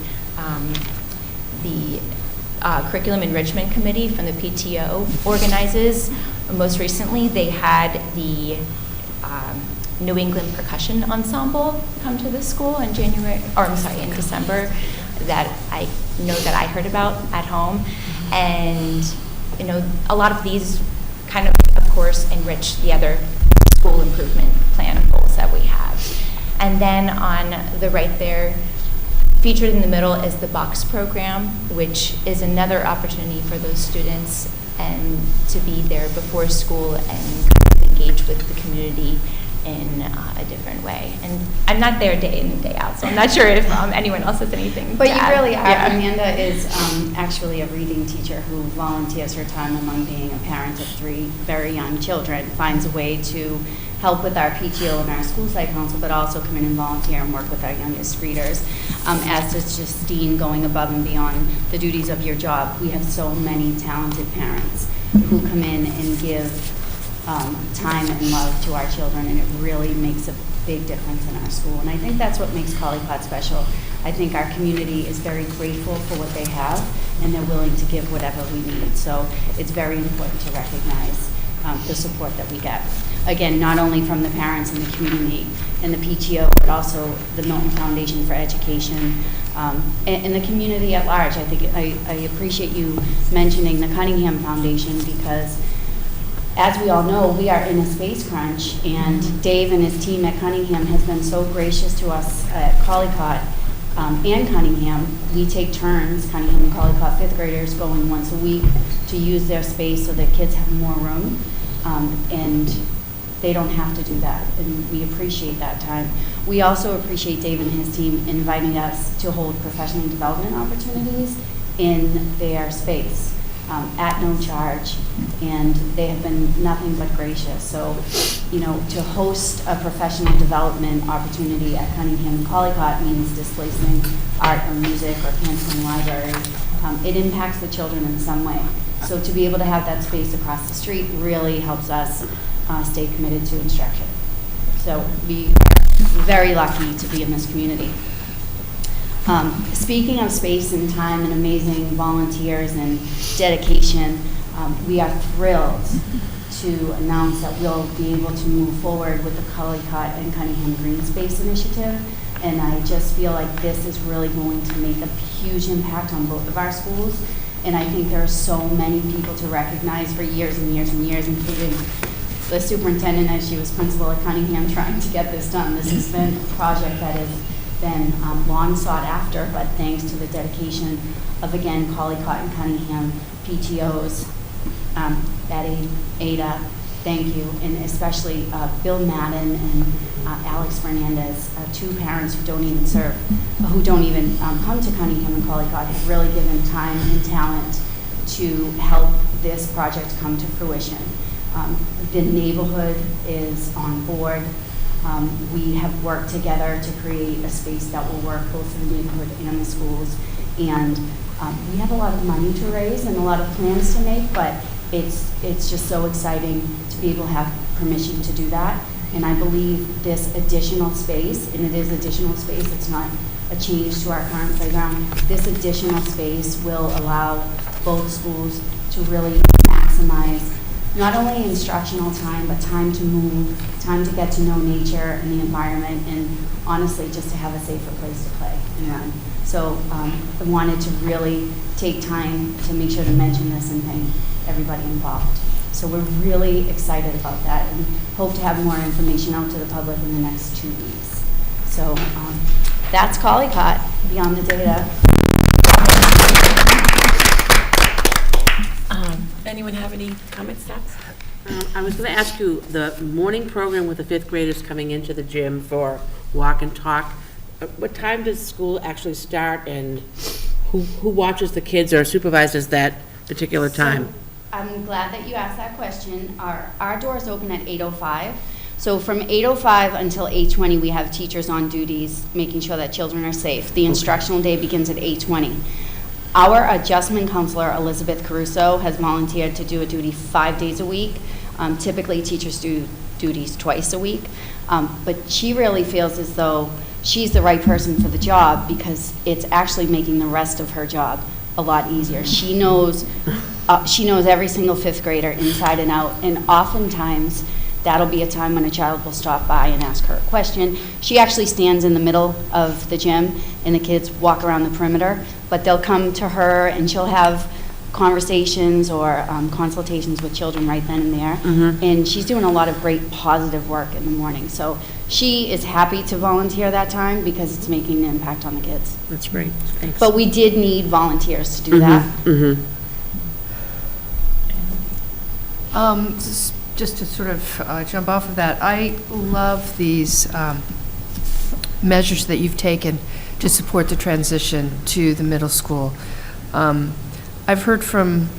Curriculum Enrichment Committee from the PTO organizes. Most recently, they had the New England Percussion Ensemble come to the school in December, that I know that I heard about at home. And a lot of these kind of course, enrich the other school improvement plan goals that we have. And then on the right there, featured in the middle is the Box program, which is another opportunity for those students and to be there before school and kind of engage with the community in a different way. And I'm not there day in and day out, so I'm not sure if anyone else has anything But to you add. really are. Yeah. Amanda is actually a reading teacher who volunteers her time among being a parent of 3 very young children, finds a way to help with our PTO and our school site council, but also come in and volunteer and work with our youngest readers. As does Justine, going above and beyond the duties of your job. We have so many talented parents who come in and give time and love to our children, and it really makes a big difference in our school. And I think that's what makes Collycott special. I think our community is very grateful for what they have, and they're willing to give whatever we need. So it's very important to recognize the support that we get. Again, not only from the parents and the community and the PTO, but also the Milton Foundation for Education and the community at large. I think I appreciate you mentioning the Cunningham Foundation, because as we all know, we are in a space crunch, and Dave and his team at Cunningham has been so gracious to us at Collycott and Cunningham. We take turns, Cunningham and Collycott fifth graders going once a week to use their space so that kids have more room, and they don't have to do that, and we appreciate that time. We also appreciate Dave and his team inviting us to hold professional development opportunities in their space at no charge, and they have been nothing but gracious. So, you know, to host a professional development opportunity at Cunningham and Collycott means displacing art or music or canceling library. It impacts the children in some way. So to be able to have that space across the street really helps us stay committed to instruction. So we are very lucky to be in this community. Speaking of space and time and amazing volunteers and dedication, we are thrilled to announce that we'll be able to move forward with the Collycott and Cunningham Green Space Initiative. And I just feel like this is really going to make a huge impact on both of our schools. And I think there are so many people to recognize for years and years and years, including the superintendent as she was principal at Cunningham, trying to get this done. This has been a project that has been long sought after, but thanks to the dedication of, again, Collycott and Cunningham PTOs, Betty, Ada, thank you, and especially Bill Madden and Alex Fernandez, two parents who don't even serve, who don't even come to Cunningham and Collycott, have really given time and talent to help this project come to fruition. The neighborhood is on board. We have worked together to create a space that will work both for the neighborhood and the schools. And we have a lot of money to raise and a lot of plans to make, but it's just so exciting to be able to have permission to do that. And I believe this additional space, and it is additional space, it's not a change to our current playground, this additional space will allow both schools to really maximize not only instructional time, but time to move, time to get to know nature and the environment, and honestly, just to have a safer place to play and run. So I wanted to really take time to make sure to mention this and thank everybody involved. So we're really excited about that and hope to have more information out to the public in the next 2 weeks. So that's Collycott, Beyond the Data. Anyone have any comments, Stats? I was going to ask you, the morning program with the fifth graders coming into the gym for walk and talk, what time does school actually start, and who watches the kids or supervises that particular time? So, I'm glad that you asked that question. Our doors open at 8:05. So from 8:05 until 8:20, we have teachers on duties, making sure that children are safe. The instructional day begins at 8:20. Our adjustment counselor, Elizabeth Caruso, has volunteered to do a duty 5 days a week. Typically, teachers do duties twice a week. But she really feels as though she's the right person for the job because it's actually making the rest of her job a lot easier. She knows every single fifth grader inside and out, and oftentimes that'll be a time when a child will stop by and ask her a question. She actually stands in the middle of the gym, and the kids walk around the perimeter, but they'll come to her, and she'll have conversations or consultations with children right then and there. Mm-hmm. And she's doing a lot of great positive work in the morning. So she is happy to volunteer that time because it's making an impact on the kids. That's great. Thanks. But we did need volunteers to do that. Mm-hmm. Just to sort of jump off of that, I love these measures that you've taken to support the transition to the middle school. I've heard from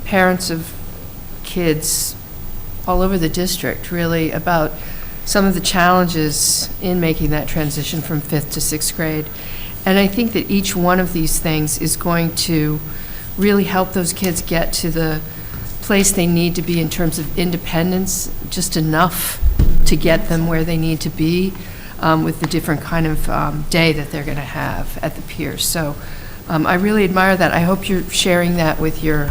parents of kids all over the district, really, about some of the challenges in making that transition from 5th to 6th grade. And I think that each one of these things is going to really help those kids get to the place they need to be in terms of independence, just enough to get them where they need to be with the different kind of day that they're going to have at the Pierce. So I really admire that. I hope you're sharing that with your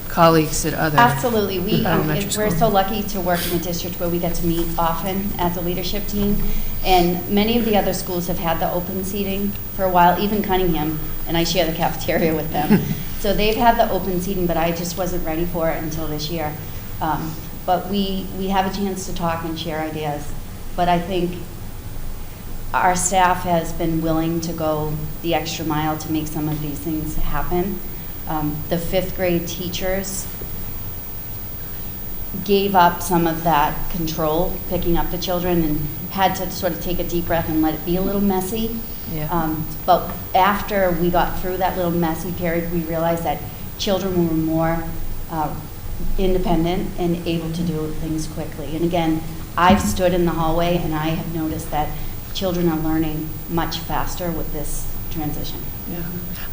colleagues at other Absolutely. elementary We're schools. so lucky to work in a district where we get to meet often as a leadership team. And many of the other schools have had the open seating for a while, even Cunningham, and I share the cafeteria with them. So they've had the open seating, but I just wasn't ready for it until this year. But we have a chance to talk and share ideas. But I think our staff has been willing to go the extra mile to make some of these things happen. The 5th grade teachers gave up some of that control, picking up the children, and had to sort of take a deep breath and let it be a little messy. Yeah. But after we got through that little messy period, we realized that children were more independent and able to do things quickly. And again, I've stood in the hallway and I have noticed that children are learning much faster with this transition. Yeah.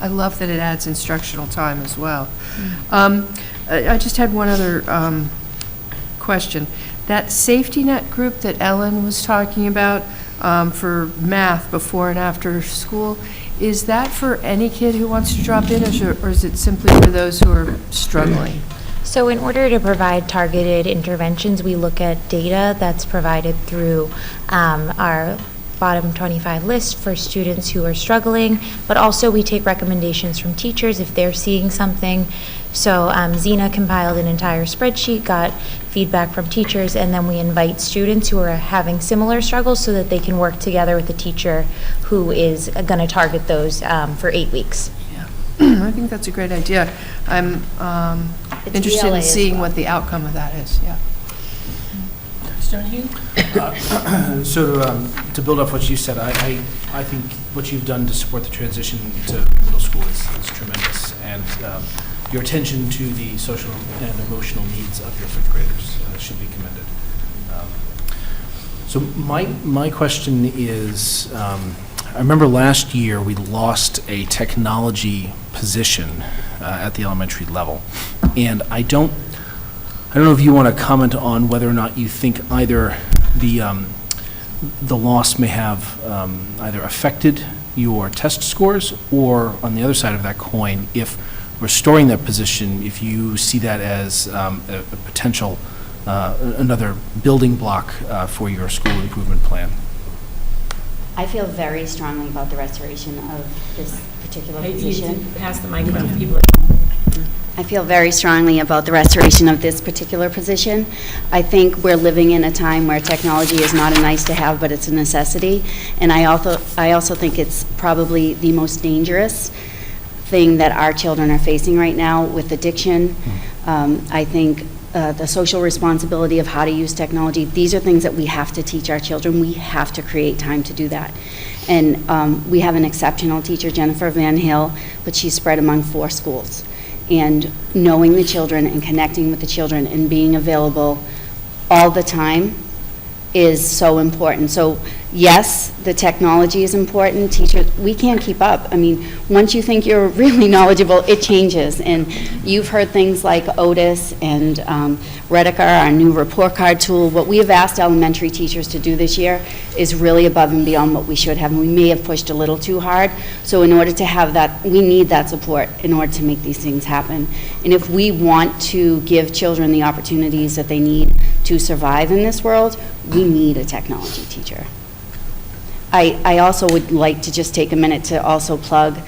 I love that it adds instructional time as well. I just had one other question. That safety net group that Ellen was talking about for math before and after school, is that for any kid who wants to drop in, or is it simply for those who are struggling? So in order to provide targeted interventions, we look at data that's provided through our bottom 25 list for students who are struggling, but also we take recommendations from teachers if they're seeing something. So Zena compiled an entire spreadsheet, got feedback from teachers, and then we invite students who are having similar struggles so that they can work together with the teacher who is going to target those for 8 weeks. I think that's a great idea. I'm interested ELA in as seeing well. what the outcome of that is, yeah. So to build off what you said, I think what you've done to support the transition to middle school is tremendous, and your attention to the social and emotional needs of your 5th graders should be commended. So my question is, I remember last year we lost a technology position at the elementary level, and I don't know if you want to comment on whether or not you think either the loss may have either affected your test scores, or on the other side of that coin, if restoring that position, if you see that as a potential another building block for your school improvement plan. I feel very strongly about the restoration of this particular position. Pass the microphone for people. I feel very strongly about the restoration of this particular position. I think we're living in a time where technology is not a nice to have, but it's a necessity. And I also think it's probably the most dangerous thing that our children are facing right now with addiction. I think the social responsibility of how to use technology, these are things that we have to teach our children. We have to create time to do that. And we have an exceptional teacher, Jennifer Van Hill, but she's spread among 4 schools. And knowing the children and connecting with the children and being available all the time is so important. So yes, the technology is important. Teachers, we can't keep up. I mean, once you think you're really knowledgeable, it changes. And you've heard things like Otis and Rediker, our new report card tool. What we have asked elementary teachers to do this year is really above and beyond what we should have. And we may have pushed a little too hard. So in order to have that, we need that support in order to make these things happen. And if we want to give children the opportunities that they need to survive in this world, we need a technology teacher. I also would like to just take a minute to also plug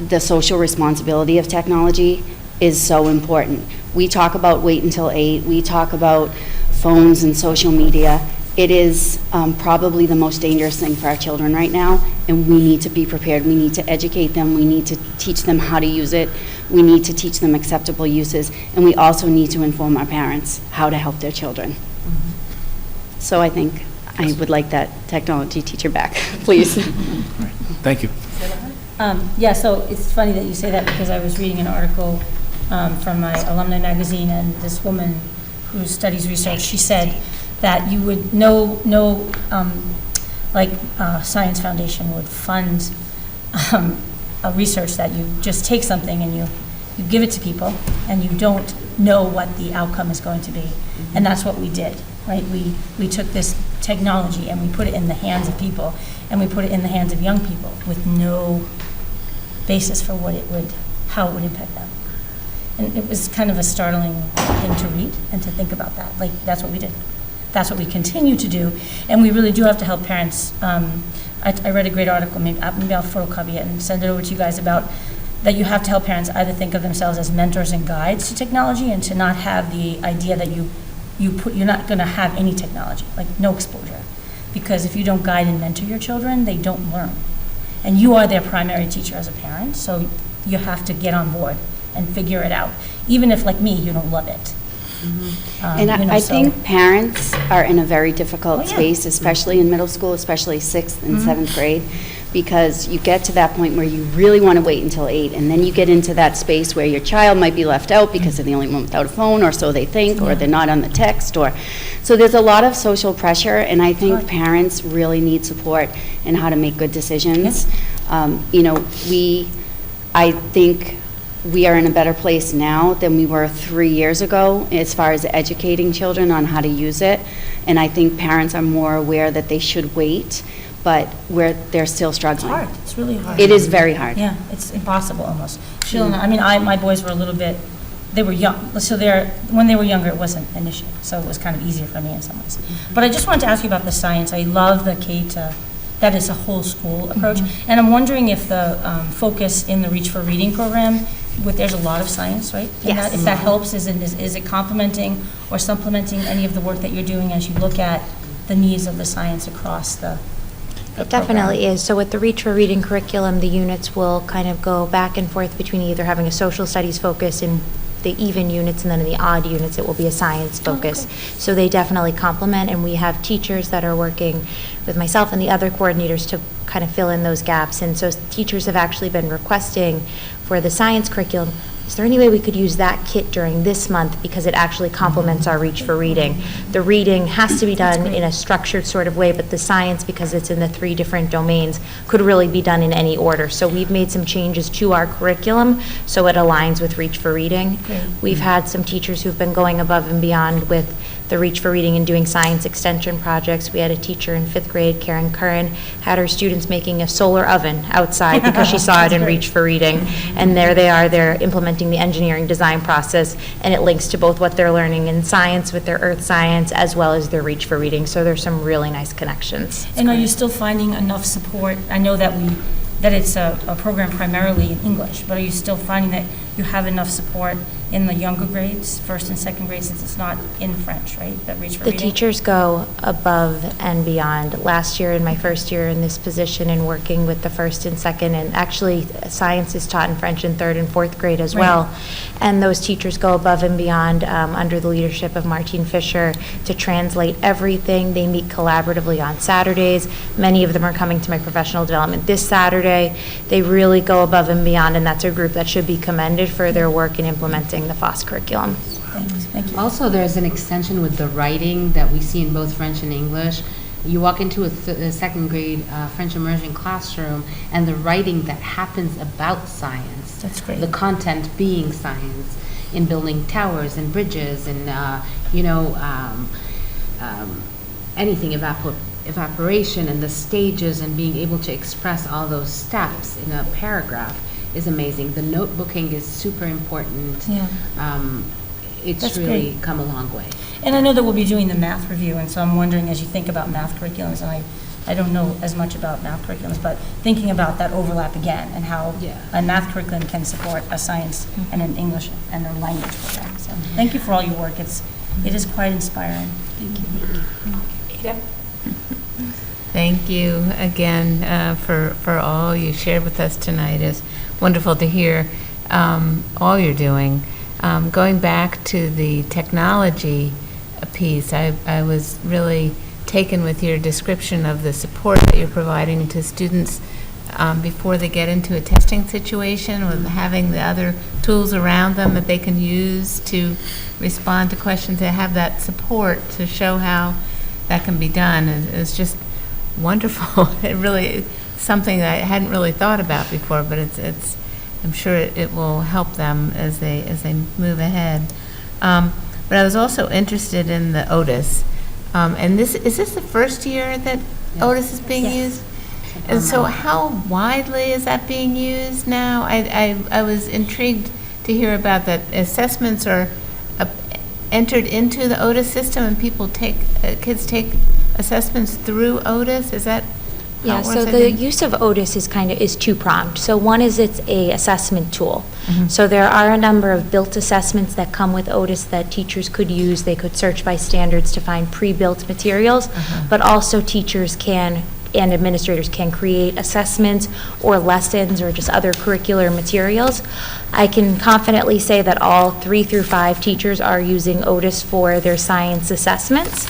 the social responsibility of technology is so important. We talk about wait until 8, we talk about phones and social media. It is probably the most dangerous thing for our children right now, and we need to be prepared. We need to educate them, we need to teach them how to use it, we need to teach them acceptable uses, and we also need to inform our parents how to help their children. So I think I would like that technology teacher back, please. Thank you. Yeah, so it's funny that you say that, because I was reading an article from my alumni magazine, and this woman who studies research, she said that you would Science Foundation would fund a research that you just take something and you give it to people, and you don't know what the outcome is going to be. And that's what we did. Right, we took this technology and we put it in the hands of people, and we put it in the hands of young people with no basis for how it would impact them. And it was kind of a startling thing to read and to think about that. Like, that's what we did. That's what we continue to do, and we really do have to help parents. I read a great article, maybe I'll photocopy it and send it over to you guys, about that you have to help parents either think of themselves as mentors and guides to technology, and to not have the idea that you you're not going to have any technology, like no exposure. Because if you don't guide and mentor your children, they don't learn. And you are their primary teacher as a parent, so you have to get on board and figure it out. Even if, like me, you don't love it. And I think parents are in a very difficult space, especially in middle school, especially 6th and 7th grade, because you get to that point where you really want to wait until 8, and then you get into that space where your child might be left out because they're the only one without a phone, or so they think, or they're not on the text, or so there's a lot of social pressure, and I think parents really need support in how to make good decisions. I think we are in a better place now than we were 3 years ago as far as educating children on how to use it. And I think parents are more aware that they should wait, but they're still struggling. It's hard. It's really hard. It is very hard. Yeah, it's impossible almost. Sheila, I mean, my boys were a little bit, they were young. So when they were younger, it wasn't an issue. So it was kind of easier for me in some ways. But I just wanted to ask you about the science. I love the that is a whole school approach. And I'm wondering if the focus in the Reach for Reading program, there's a lot of science, right? Yes. If that helps, is it complementing or supplementing any of the work that you're doing as you look at the needs of the science across the It definitely is. So with the Reach for Reading curriculum, the units will kind of go back and forth between either having a social studies focus in the even units, and then in the odd units, it will be a science focus. So they definitely complement, and we have teachers that are working with myself and the other coordinators to kind of fill in those gaps. And so teachers have actually been requesting for the science curriculum, is there any way we could use that kit during this month because it actually complements our Reach for Reading? The reading has to be done in a structured sort of way, but the science, because it's in the 3 different domains, could really be done in any order. So we've made some changes to our curriculum so it aligns with Reach for Reading. Great. We've had some teachers who've been going above and beyond with the Reach for Reading and doing science extension projects. We had a teacher in 5th grade, Karen Curran, had her students making a solar oven outside because she saw it in Reach for Reading. And there they are, they're implementing the engineering design process, and it links to both what they're learning in science with their earth science as well as their Reach for Reading. So there's some really nice connections. And are you still finding enough support? I know that it's a program primarily in English, but are you still finding that you have enough support in the younger grades, 1st and 2nd grades, since it's not in French, right? That Reach for The Reading? teachers go above and beyond. Last year, in my first year in this position and working with the 1st and 2nd, and actually science is taught in French in 3rd and 4th grade as well. And those teachers go above and beyond under the leadership of Martine Fisher to translate everything. They meet collaboratively on Saturdays. Many of them are coming to my professional development this Saturday. They really go above and beyond, and that's a group that should be commended for their work in implementing the FOSS curriculum. Thank you. Also, there's an extension with the writing that we see in both French and English. You walk into a 2nd grade French immersion classroom, and the writing that happens about science. That's great. The content being science, in building towers and bridges and, anything, evaporation and the stages, and being able to express all those steps in a paragraph is amazing. The notebooking is super important. Yeah. It's That's really great. come a long way. And I know that we'll be doing the math review, and so I'm wondering, as you think about math curriculums, and I don't know as much about math curriculums, but thinking about that overlap again, and how a math curriculum can support a science and an English and a language program. So thank you for all your work. It is quite inspiring. Thank you. Thank you again for all you shared with us tonight. It's wonderful to hear all you're doing. Going back to the technology piece, I was really taken with your description of the support that you're providing to students before they get into a testing situation, with having the other tools around them that they can use to respond to questions, to have that support to show how that can be done. It's just wonderful. It really is something that I hadn't really thought about before, but it's I'm sure it will help them as they move ahead. But I was also interested in the Otis. And is this the first year that Otis is being used? And so how widely is that being used now? I was intrigued to hear about that. Assessments are entered into the Otis system, and kids take assessments through Otis. Is that Yeah, so the use of Otis is two-pronged. So one is it's a assessment tool. So there are a number of built assessments that come with Otis that teachers could use. They could search by standards to find pre-built materials, but also teachers can and administrators can create assessments or lessons or just other curricular materials. I can confidently say that all 3 through 5 teachers are using Otis for their science assessments.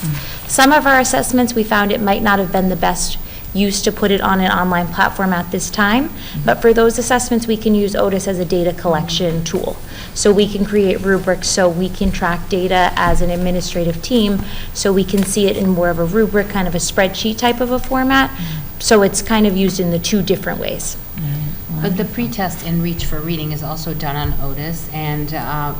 Some of our assessments, we found it might not have been the best use to put it on an online platform at this time, but for those assessments, we can use Otis as a data collection tool. So we can create rubrics, so we can track data as an administrative team, so we can see it in more of a rubric, kind of a spreadsheet type of a format. So it's kind of used in the 2 different ways. But the pretest in Reach for Reading is also done on Otis, and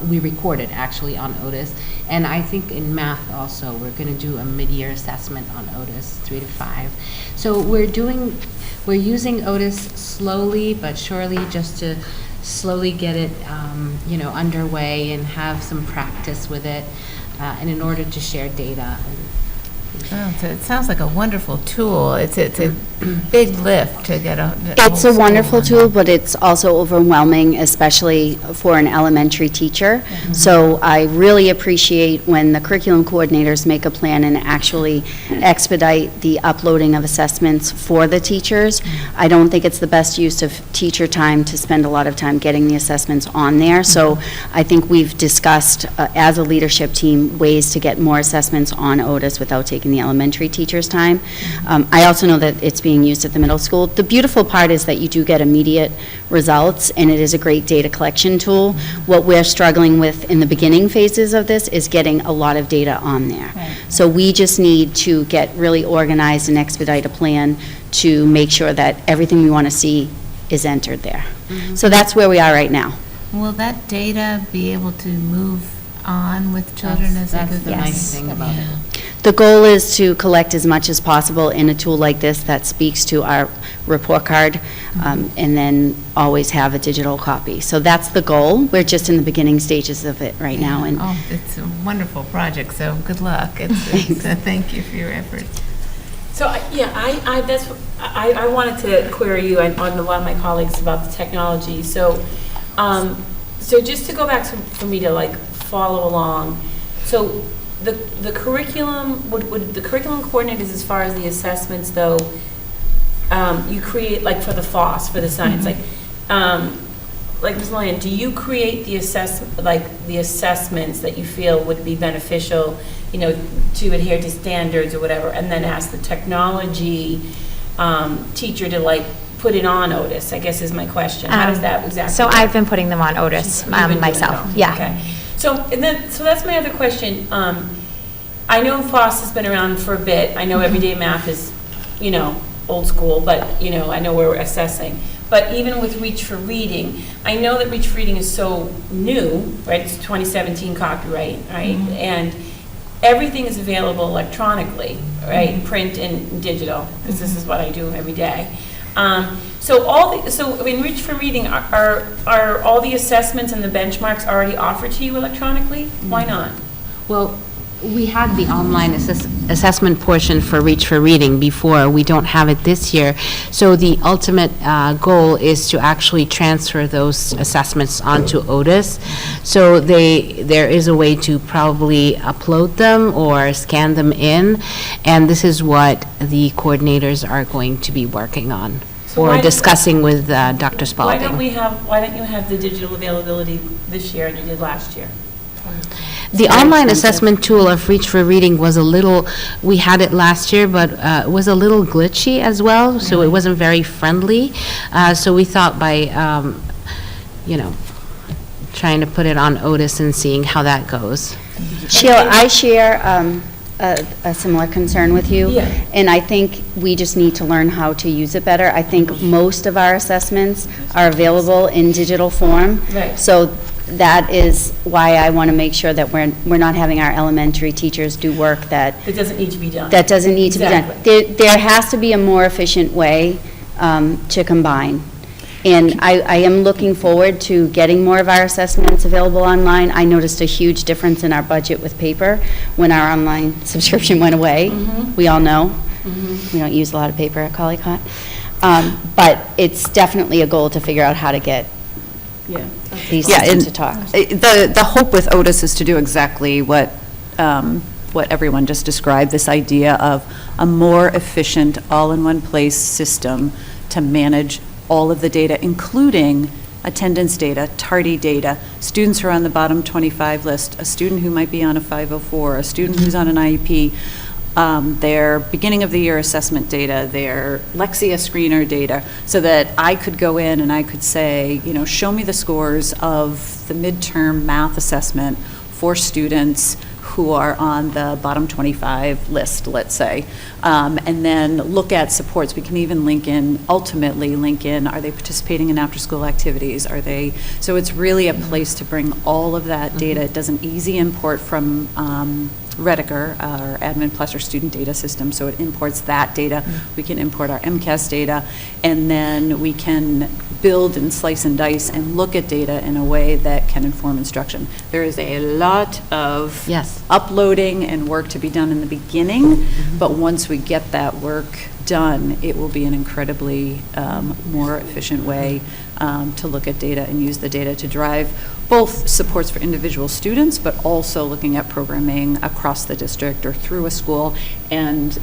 we record it actually on Otis. And I think in math also, we're going to do a mid-year assessment on Otis, 3 to 5. So we're using Otis slowly but surely, just to slowly get it, underway and have some practice with it, and in order to share data. Oh, so it sounds like a wonderful tool. It's a big lift to get a. It's a wonderful tool, but it's also overwhelming, especially for an elementary teacher. So I really appreciate when the curriculum coordinators make a plan and actually expedite the uploading of assessments for the teachers. I don't think it's the best use of teacher time to spend a lot of time getting the assessments on there. So I think we've discussed, as a leadership team, ways to get more assessments on Otis without taking the elementary teachers' time. I also know that it's being used at the middle school. The beautiful part is that you do get immediate results, and it is a great data collection tool. What we're struggling with in the beginning phases of this is getting a lot of data on there. So we just need to get really organized and expedite a plan to make sure that everything we want to see is entered there. So that's where we are right now. Will that data be able to move on with children as they go through? That's the nice thing about it. The goal is to collect as much as possible in a tool like this that speaks to our report card, and then always have a digital copy. So that's the goal. We're just in the beginning stages of it right now. And It's a wonderful project, so good luck. Thank you for your efforts. So, I wanted to query you on a lot of my colleagues about the technology. So, so just to go back for me to follow along. So the curriculum, would the curriculum coordinators, as far as the assessments though, you create for the FOSS, for the science, Ms. Lyon, do you create the assessments that you feel would be beneficial, to adhere to standards or whatever, and then ask the technology teacher to put it on Otis, I guess is my question. How does that exactly So work? I've been putting them on Otis myself. Yeah. Okay. So that's my other question. I know FOSS has been around for a bit. I know everyday math is, old school, but, I know we're assessing. But even with Reach for Reading, I know that Reach for Reading is so new, right? It's 2017 copyright, right? And everything is available electronically, right? Print and digital, because this is what I do every day. So in Reach for Reading, are all the assessments and the benchmarks already offered to you electronically? Why not? Well, we had the online assessment portion for Reach for Reading before. We don't have it this year. So the ultimate goal is to actually transfer those assessments onto Otis. So there is a way to probably upload them or scan them in, and this is what the coordinators are going to be working on or discussing with Dr. Spalding. Why don't you have the digital availability this year and you did last year? The online assessment tool of Reach for Reading was we had it last year, but it was a little glitchy as well, so it wasn't very friendly. So we thought by, trying to put it on Otis and seeing how that goes. Sheila, I share a similar concern with you. Yeah. And I think we just need to learn how to use it better. I think most of our assessments are available in digital form. Right. So that is why I want to make sure that we're not having our elementary teachers do work that doesn't need to be done. That doesn't need to be done. There has to be a more efficient way to combine. And I am looking forward to getting more of our assessments available online. I noticed a huge difference in our budget with paper when our online subscription went away. We all know. We don't use a lot of paper at Collycott. But it's definitely a goal to figure out how to get these Yeah, systems and to talk. the hope with Otis is to do exactly what everyone just described, this idea of a more efficient, all-in-one place system to manage all of the data, including attendance data, tardy data, students who are on the bottom 25 list, a student who might be on a 504, a student who's on an IEP, their beginning of the year assessment data, their Lexia screener data, so that I could go in and I could say, you know, show me the scores of the midterm math assessment for students who are on the bottom 25 list, let's say, and then look at supports. We can even ultimately link in, are they participating in after-school activities? Are they, so it's really a place to bring all of that data. It does an easy import from Rediger, our Admin Plus or student data system, so it imports that data. We can import our MCAS data, and then we can build and slice and dice and look at data in a way that can inform instruction. There is a lot of uploading and work to be done in the beginning, but once we get that work done, it will be an incredibly more efficient way to look at data and use the data to drive both supports for individual students, but also looking at programming across the district or through a school. And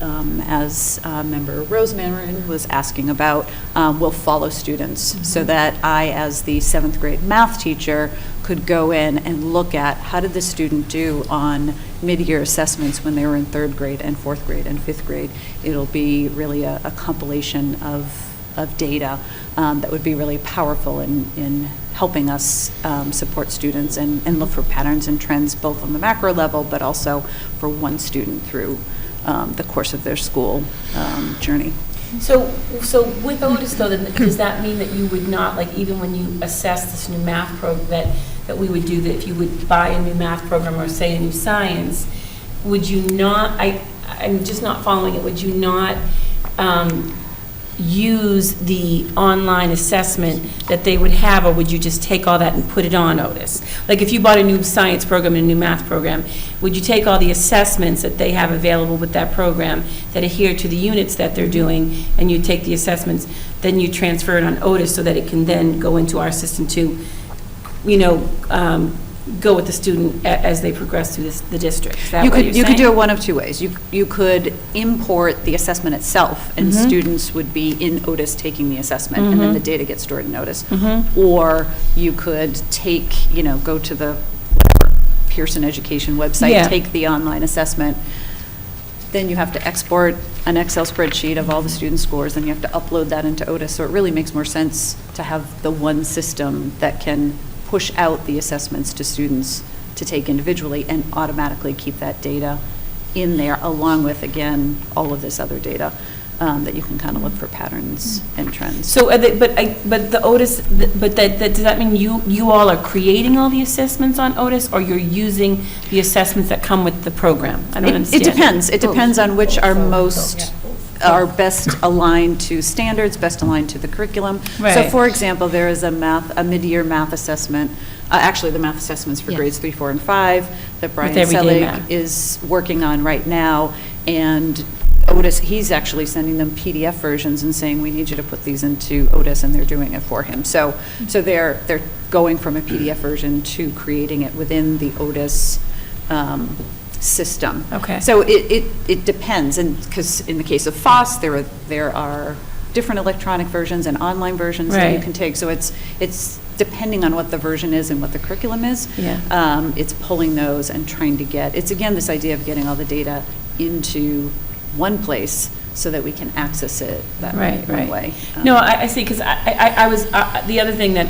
as member Rosemary was asking about, we'll follow students so that I, as the 7th grade math teacher, could go in and look at how did the student do on mid-year assessments when they were in 3rd grade and 4th grade and 5th grade. It'll be really a compilation of data that would be really powerful in helping us support students and look for patterns and trends both on the macro level but also for one student through the course of their school journey. So with Otis though, then does that mean that you would not, like even when you assess this new math program that we would do, that if you would buy a new math program or say a new science, would you not, I'm just not following it, would you not use the online assessment that they would have, or would you just take all that and put it on Otis? Like if you bought a new science program and a new math program, would you take all the assessments that they have available with that program that adhere to the units that they're doing, and you take the assessments, then you transfer it on Otis so that it can then go into our system to, you know, go with the student as they progress through the district? Is that what you're saying? You could do it one of two ways. You could import the assessment itself, and students would be in Otis taking the assessment, and then the data gets stored in Otis. Or you could take, you know, go to the Pearson Education website, take the online assessment. Then you have to export an Excel spreadsheet of all the student scores, and you have to upload that into Otis. So it really makes more sense to have the one system that can push out the assessments to students to take individually and automatically keep that data in there, along with, again, all of this other data that you can kind of look for patterns and trends. So, but the Otis, but does that mean you all are creating all the assessments on Otis, or you're using the assessments that come with the program? I don't understand. It depends. It depends on which are are best aligned to standards, best aligned to the curriculum. Right. So for example, there is a mid-year math assessment, actually the math assessments for grades 3, 4, and 5 that Brian Selig is working on right now, and Otis, he's actually sending them PDF versions and saying, we need you to put these into Otis, and they're doing it for him. So they're going from a PDF version to creating it within the Otis system. Okay. So it depends, and because in the case of FOSS, there are different electronic versions and online versions that you can take. So it's depending on what the version is and what the curriculum is. It's pulling those and trying to get. It's again this idea of getting all the data into one place so that we can access it that one way. No, I see, because I was the other thing that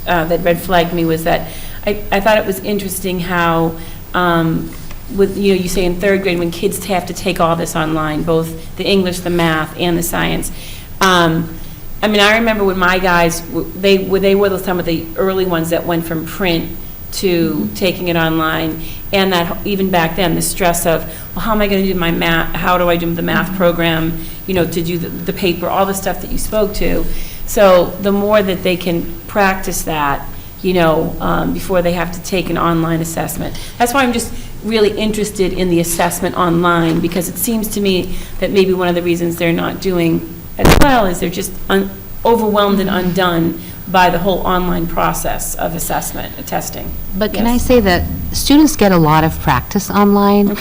that red flagged me was that I thought it was interesting how. With, you know, you say in 3rd grade when kids have to take all this online, both the English, the math, and the science. I mean, I remember when my guys, they were some of the early ones that went from print to taking it online, and that even back then, the stress of, well, how am I going to do my math? How do I do the math program? You know, to do the paper, all the stuff that you spoke to. So the more that they can practice that, before they have to take an online assessment. That's why I'm just really interested in the assessment online, because it seems to me that maybe one of the reasons they're not doing as well is they're just overwhelmed and undone by the whole online process of assessment, testing. But can I say that students get a lot of practice online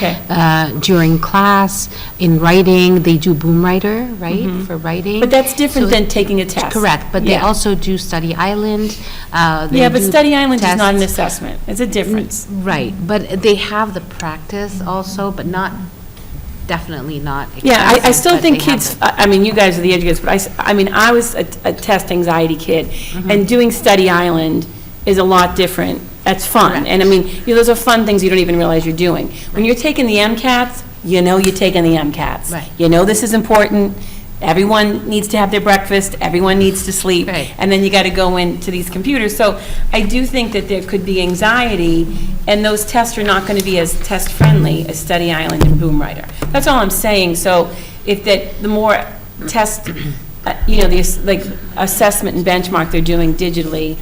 during class, in writing. They do Boom Writer, right, for writing. But that's different than taking a test. Correct, but they also do Study Island. But Study Island is not an assessment. It's a difference. Right, but they have the practice also, but definitely not. Yeah, I still think kids, I mean, you guys are the educators, but I was a test anxiety kid, and doing Study Island is a lot different. That's fun. And I mean, those are fun things you don't even realize you're doing. When you're taking the MCATs, you're taking the MCATs. Right. This is important. Everyone needs to have their breakfast, everyone needs to sleep, and then you got to go into these computers. So I do think that there could be anxiety, and those tests are not going to be as test-friendly as Study Island and Boom Writer. That's all I'm saying. So if the more test, the assessment and benchmark they're doing digitally,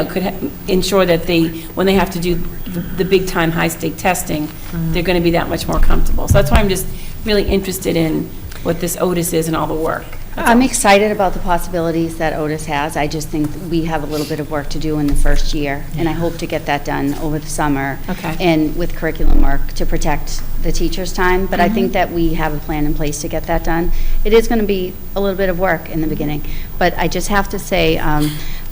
could ensure that when they have to do the big-time, high-stake testing, they're going to be that much more comfortable. So that's why I'm just really interested in what this Otis is and all the work. I'm excited about the possibilities that Otis has. I just think we have a little bit of work to do in the first year, and I hope to get that done over the summer and with curriculum work to protect the teacher's time. But I think that we have a plan in place to get that done. It is going to be a little bit of work in the beginning, but I just have to say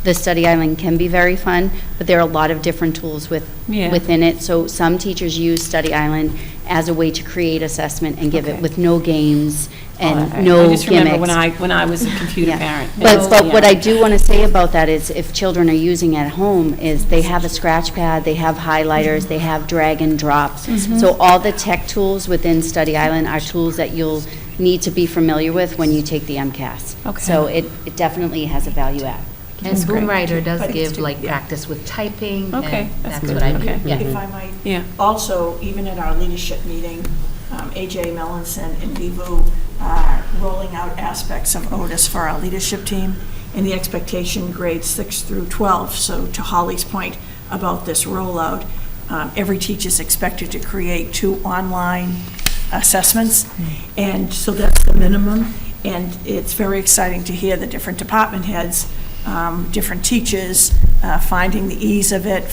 the Study Island can be very fun, but there are a lot of different tools within it. So some teachers use Study Island as a way to create assessment and give it with no games and no I just remember gimmicks. when I was a computer parent. But what I do want to say about that is if children are using it at home is they have a scratch pad, they have highlighters, they have drag and drops. So all the tech tools within Study Island are tools that you'll need to be familiar with when you take the MCAS. So it definitely has a value add. And Boom Writer does give practice with typing. Okay, and that's what I do. If I might, also, even at our leadership meeting, AJ Melanson and Vivu are rolling out aspects of Otis for our leadership team, and the expectation grades 6 through 12. So to Holly's point about this rollout, every teacher is expected to create 2 online assessments, and so that's the minimum. And it's very exciting to hear the different department heads, different teachers, finding the ease of it,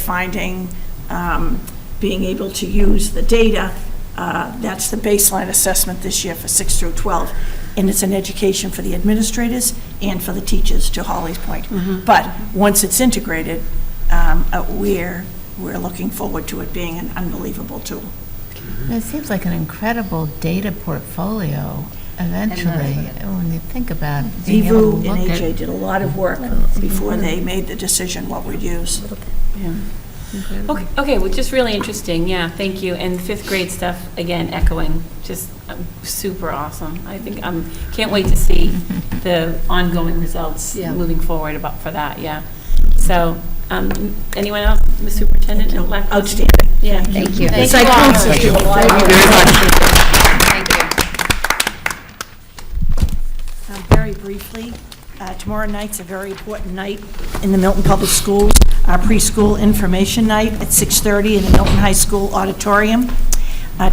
being able to use the data. That's the baseline assessment this year for 6 through 12. And it's an education for the administrators and for the teachers, to Holly's point. But once it's integrated, we're looking forward to it being an unbelievable tool. It seems like an incredible data portfolio eventually, when you think about it. Vivu and AJ did a lot of work before they made the decision what we'd use. Okay, well, just really interesting, thank you. And 5th grade stuff, again, echoing, just super awesome. I think can't wait to see the ongoing results moving forward for that, So, anyone else, Ms. Superintendent? Outstanding. Thank you. Thank you. Thank you very much. Thank you. Very briefly, tomorrow night's a very important night in the Milton Public Schools, our preschool information night at 6:30 in the Milton High School auditorium.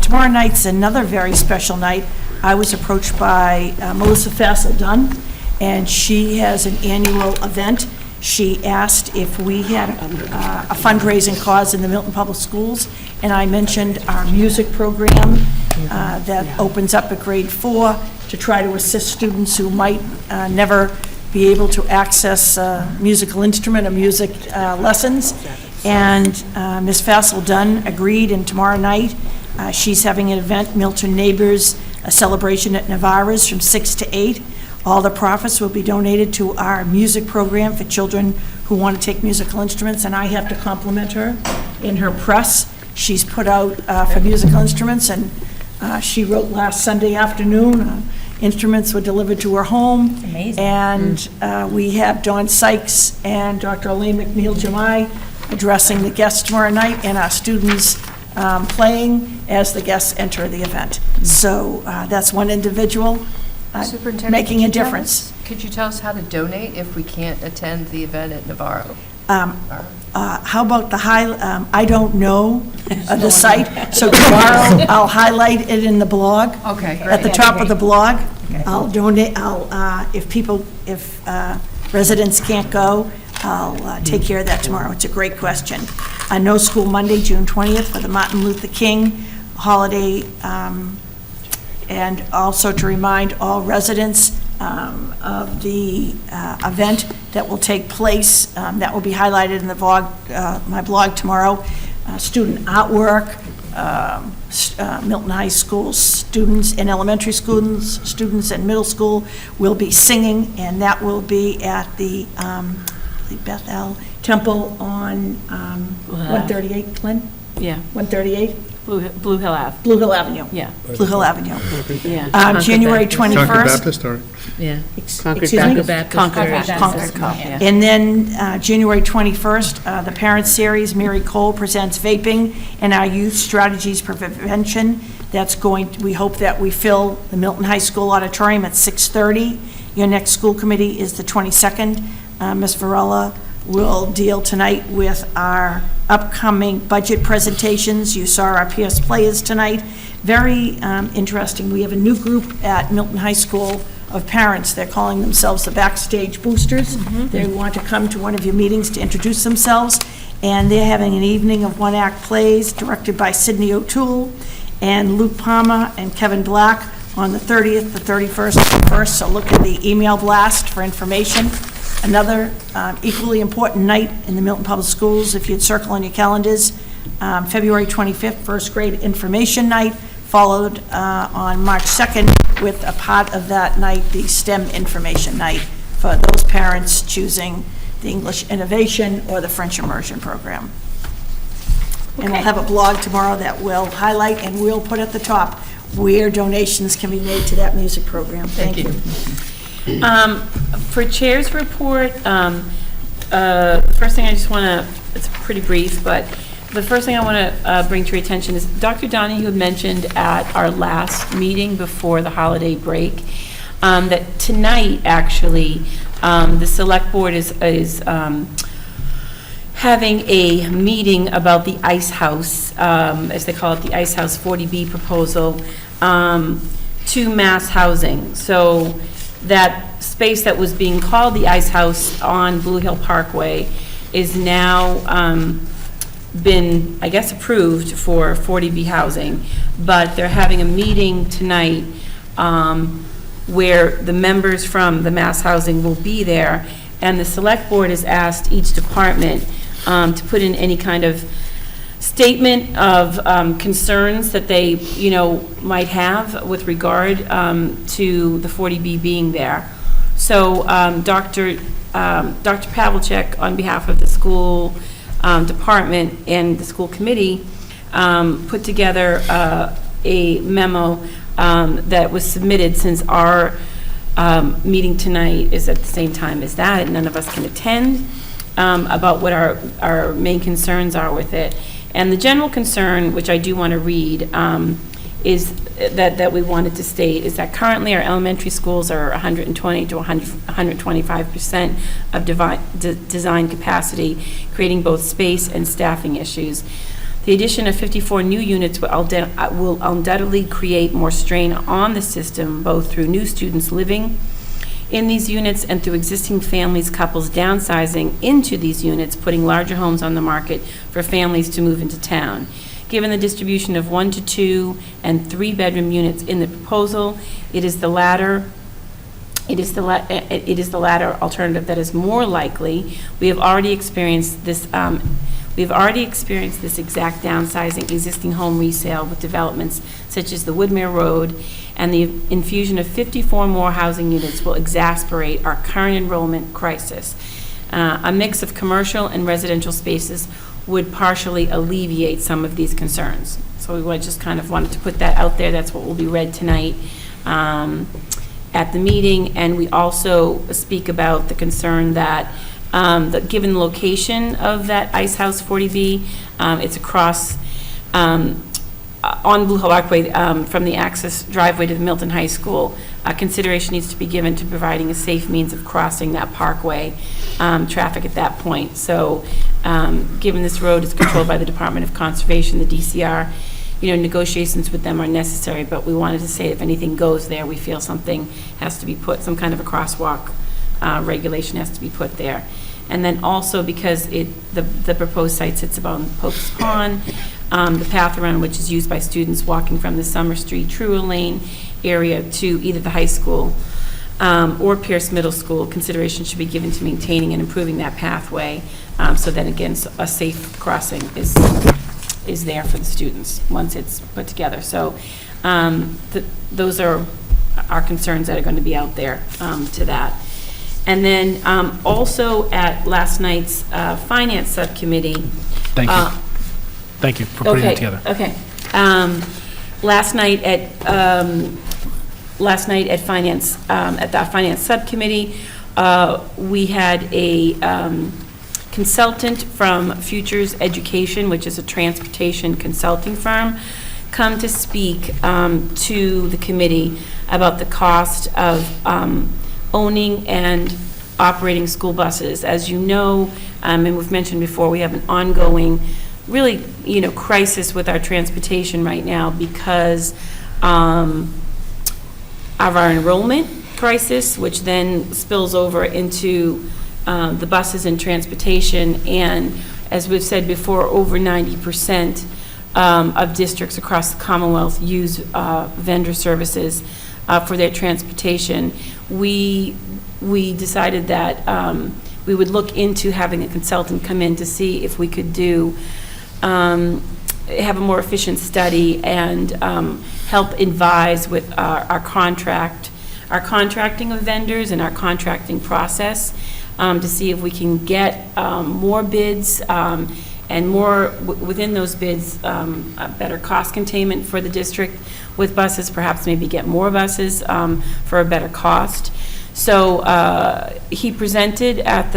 Tomorrow night's another very special night. I was approached by Melissa Fassel-Dunn, and she has an annual event. She asked if we had a fundraising cause in the Milton Public Schools, and I mentioned our music program that opens up at grade 4 to try to assist students who might never be able to access a musical instrument or music lessons. And Ms. Fassel-Dunn agreed, and tomorrow night she's having an event, Milton Neighbors, a celebration at Navarra's from 6 to 8. All the profits will be donated to our music program for children who want to take musical instruments, and I have to compliment her in her press. She's put out for musical instruments, and she wrote last Sunday afternoon, instruments were delivered to her home. Amazing. And we have Dawn Sykes and Dr. Elaine McNeil-Jamai addressing the guests tomorrow night, and our students playing as the guests enter the event. So that's one individual Superintendent, making a difference. Could you tell us how to donate if we can't attend the event at Navarro? how about the I don't know the site, so tomorrow I'll highlight it in the blog. Okay, At the great. top of the blog. I'll donate, if residents can't go, I'll take care of that tomorrow. It's a great question. No school Monday, June 20th for the Martin Luther King holiday, and also to remind all residents of the event that will take place, that will be highlighted in the blog, my blog tomorrow. Student artwork, Milton High School students and elementary students and middle school will be singing, and that will be at the Bethel Temple on 138, Lynn? Yeah. 138? Blue Hill Ave. Blue Hill Avenue. Yeah. Blue Hill Avenue. Yeah. January 21st. Concord Baptist, or? Yeah. Excuse me? Concord. Yeah. And then January 21st, the Parent Series, Mary Cole presents vaping and our youth strategies for prevention. That's we hope that we fill the Milton High School auditorium at 6:30. Your next school committee is the 22nd. Ms. Varela will deal tonight with our upcoming budget presentations. You saw our PS Players tonight. Very interesting. We have a new group at Milton High School of parents. They're calling themselves the Backstage Boosters. They want to come to one of your meetings to introduce themselves, and they're having an evening of one-act plays directed by Sidney O'Toole and Luke Palmer and Kevin Black on the 30th, the 31st, and the 1st, so look at the email blast for information. Another equally important night in the Milton Public Schools, if you'd circle on your calendars, February 25th, first grade information night, followed on March 2nd with a part of that night, the STEM information night for those parents choosing the English Innovation or the French Immersion program. And we'll have a blog tomorrow that will highlight, and we'll put at the top where donations can be made to that music program. Thank you. For Chair's report, first thing I just want to, it's pretty brief, but the first thing I want to bring to your attention is Dr. Donahue mentioned at our last meeting before the holiday break that tonight, actually, the Select Board is having a meeting about the Ice House, as they call it, the Ice House 40B proposal to mass housing. So that space that was being called the Ice House on Blue Hill Parkway is now been, I guess, approved for 40B housing. But they're having a meeting tonight where the members from the mass housing will be there, and the Select Board has asked each department to put in any kind of statement of concerns that they, might have with regard to the 40B being there. So Dr. Pavlicek, on behalf of the school department and the school committee, put together a memo that was submitted, since our meeting tonight is at the same time as that, and none of us can attend, about what our main concerns are with it. And the general concern, which I do want to read, is that we wanted to state, is that currently our elementary schools are 120 to 125% of design capacity, creating both space and staffing issues. The addition of 54 new units will undoubtedly create more strain on the system, both through new students living in these units and through existing families, couples downsizing into these units, putting larger homes on the market for families to move into town. Given the distribution of 1 to 2 and 3 bedroom units in the proposal, it is the latter alternative that is more likely. We have already experienced this exact downsizing existing home resale with developments such as the Woodmere Road, and the infusion of 54 more housing units will exacerbate our current enrollment crisis. A mix of commercial and residential spaces would partially alleviate some of these concerns. So we just kind of wanted to put that out there. That's what will be read tonight at the meeting. And we also speak about the concern that given the location of that Ice House 40B, it's across on Blue Hill Parkway, from the access driveway to the Milton High School, consideration needs to be given to providing a safe means of crossing that parkway traffic at that point. So given this road is controlled by the Department of Conservation, the DCR, negotiations with them are necessary, but we wanted to say if anything goes there, we feel something has to be put, some kind of a crosswalk regulation has to be put there. And then also because the proposed site sits above Pope's Pond, the path around which is used by students walking from the Summer Street, Trua Lane area to either the high school or Pierce Middle School, consideration should be given to maintaining and improving that pathway so that, again, a safe crossing is there for the students once it's put together. So those are our concerns that are going to be out there to that. And then also at last night's Finance Subcommittee. Thank you. Thank you for putting it together. Okay. Last night at Finance, at the Finance Subcommittee, we had a consultant from Futures Education, which is a transportation consulting firm, come to speak to the committee about the cost of owning and operating school buses. As you know, and we've mentioned before, we have an ongoing, really, crisis with our transportation right now because of our enrollment crisis, which then spills over into the buses and transportation. And as we've said before, over 90% of districts across the Commonwealth use vendor services for their transportation. We decided that we would look into having a consultant come in to see if we could have a more efficient study and help advise with our contracting of vendors and our contracting process to see if we can get more bids and more within those bids, better cost containment for the district with buses, perhaps maybe get more buses for a better cost. So he presented at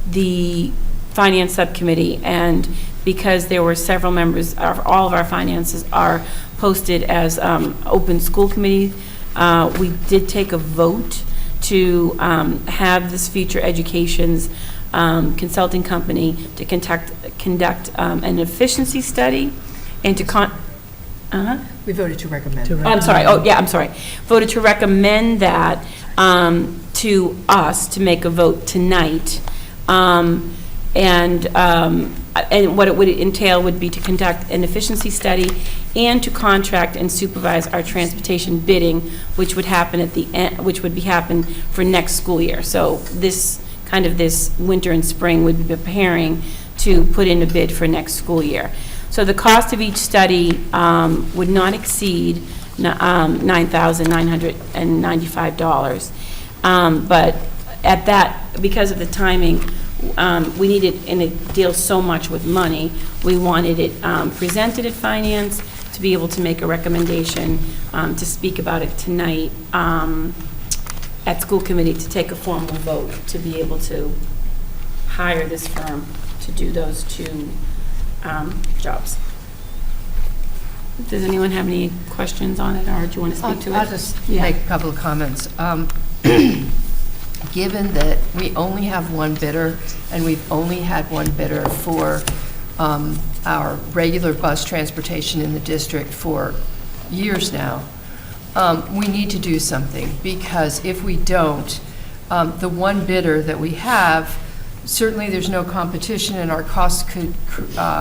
the Finance Subcommittee, and because there were several members, all of our finances are posted as open school committee, we did take a vote to have this Future Education's consulting company to conduct an efficiency study and to We voted to recommend. I'm sorry. Oh, yeah, I'm sorry. Voted to recommend that to us to make a vote tonight. And what it would entail would be to conduct an efficiency study and to contract and supervise our transportation bidding, which would happen at the end, which would be happen for next school year. So this winter and spring would be preparing to put in a bid for next school year. So the cost of each study would not exceed $9,995. But at that, because of the timing, we needed, and it deals so much with money, we wanted it presented at Finance to be able to make a recommendation to speak about it tonight at school committee to take a formal vote to be able to hire this firm to do those two jobs. Does anyone have any questions on it, or do you want to speak to it? I'll just make a couple of comments. Given that we only have one bidder, and we've only had one bidder for our regular bus transportation in the district for years now, we need to do something, because if we don't, the one bidder that we have, certainly there's no competition and our costs could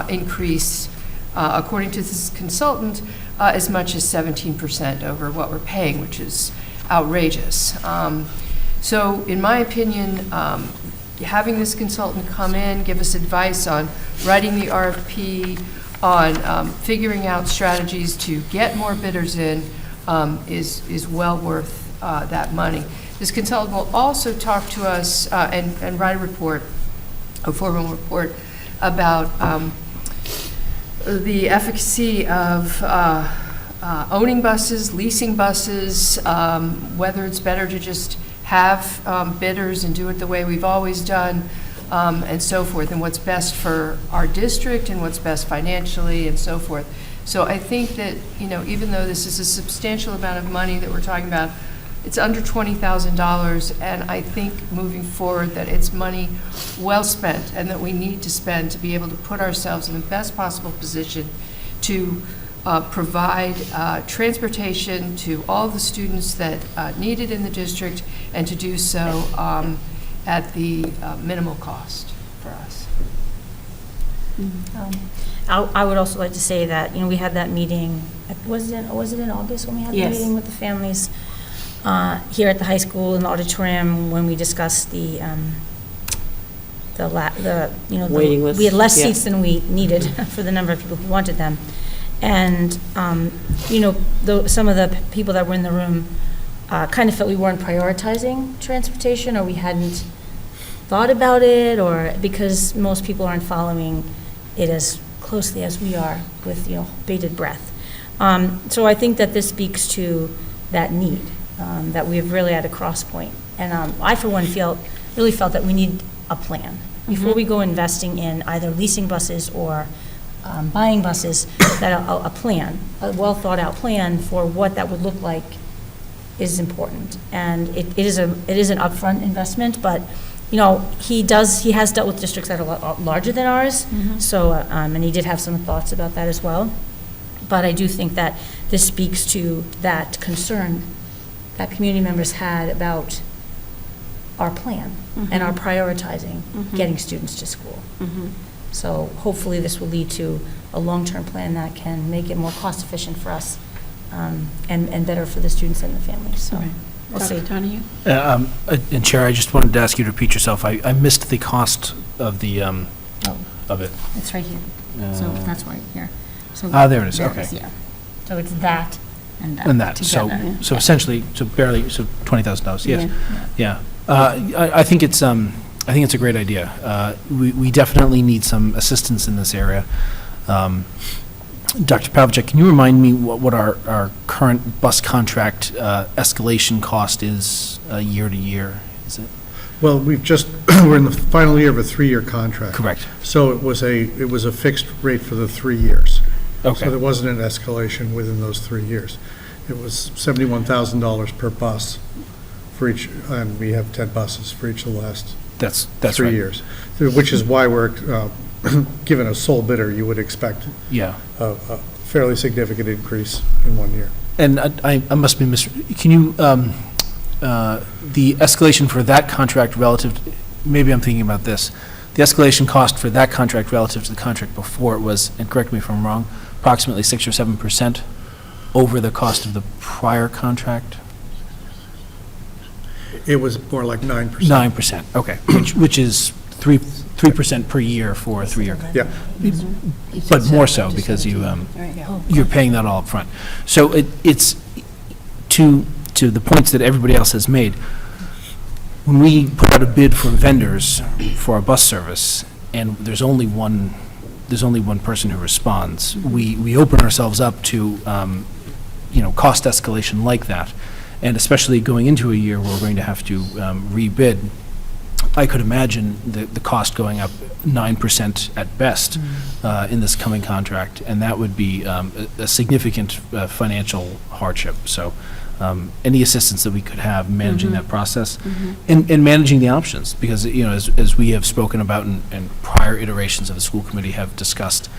increase, according to this consultant, as much as 17% over what we're paying, which is outrageous. So in my opinion, having this consultant come in, give us advice on writing the RFP, on figuring out strategies to get more bidders in is well worth that money. This consultant will also talk to us and write a formal report about the efficacy of owning buses, leasing buses, whether it's better to just have bidders and do it the way we've always done, and so forth, and what's best for our district and what's best financially and so forth. So I think that, even though this is a substantial amount of money that we're talking about, it's under $20,000, and I think moving forward that it's money well spent and that we need to spend to be able to put ourselves in the best possible position to provide transportation to all the students that need it in the district, and to do so at the minimal cost for us. I would also like to say that, we had that meeting, was it in August when we had the Yes. meeting with the families here at the high school in the auditorium, when we discussed the Waiting list, we had less yeah. seats than we needed for the number of people who wanted them. And, some of the people that were in the room kind of felt we weren't prioritizing transportation, or we hadn't thought about it, or because most people aren't following it as closely as we are with, bated breath. So I think that this speaks to that need, that we've really at a cross point. And I, for one, really felt that we need a plan. Before we go investing in either leasing buses or buying buses, that a plan, a well-thought-out plan for what that would look like is important. And it is an upfront investment, but he has dealt with districts that are a lot larger than ours, so, and he did have some thoughts about that as well. But I do think that this speaks to that concern that community members had about our plan and our prioritizing getting students to school. So hopefully this will lead to a long-term plan that can make it more cost-efficient for us, and better for the students and the families, so. We'll see. Donahue? And Chair, I just wanted to ask you to repeat yourself. I missed the cost of the, of it. It's right here. So that's right here. So There it is, okay. Yeah. So it's that and that. And that, so together. essentially, $20,000, yes. Yeah. I think it's a great idea. We definitely need some assistance in this area. Dr. Pavlicek, can you remind me what our current bus contract escalation cost is year to year? Is it? Well, we're in the final year of a 3-year contract. Correct. So it was a fixed rate for the 3 years. Okay. So there wasn't an escalation within those 3 years. It was $71,000 per bus for each, and we have 10 buses for each of the last That's 3 right. years, which is why we're, given a sole bidder, you would expect Yeah. a fairly significant increase in 1 year. And I must be can you, the escalation for that contract relative, maybe I'm thinking about this, the escalation cost for that contract relative to the contract before it was, and correct me if I'm wrong, approximately 6 or 7% over the cost of the prior contract? It was more like 9%. 9%, okay, which is 3% per year for a 3-year. Yeah. But more so because you're paying that all up front. So it's to the points that everybody else has made. When we put out a bid for vendors for our bus service, and there's only one person who responds, we open ourselves up to cost escalation like that, and especially going into a year where we're going to have to rebid. I could imagine the cost going up 9% at best in this coming contract, and that would be a significant financial hardship. So any assistance that we could have managing that process and managing the options, because as we have spoken about and prior iterations of the school committee have discussed,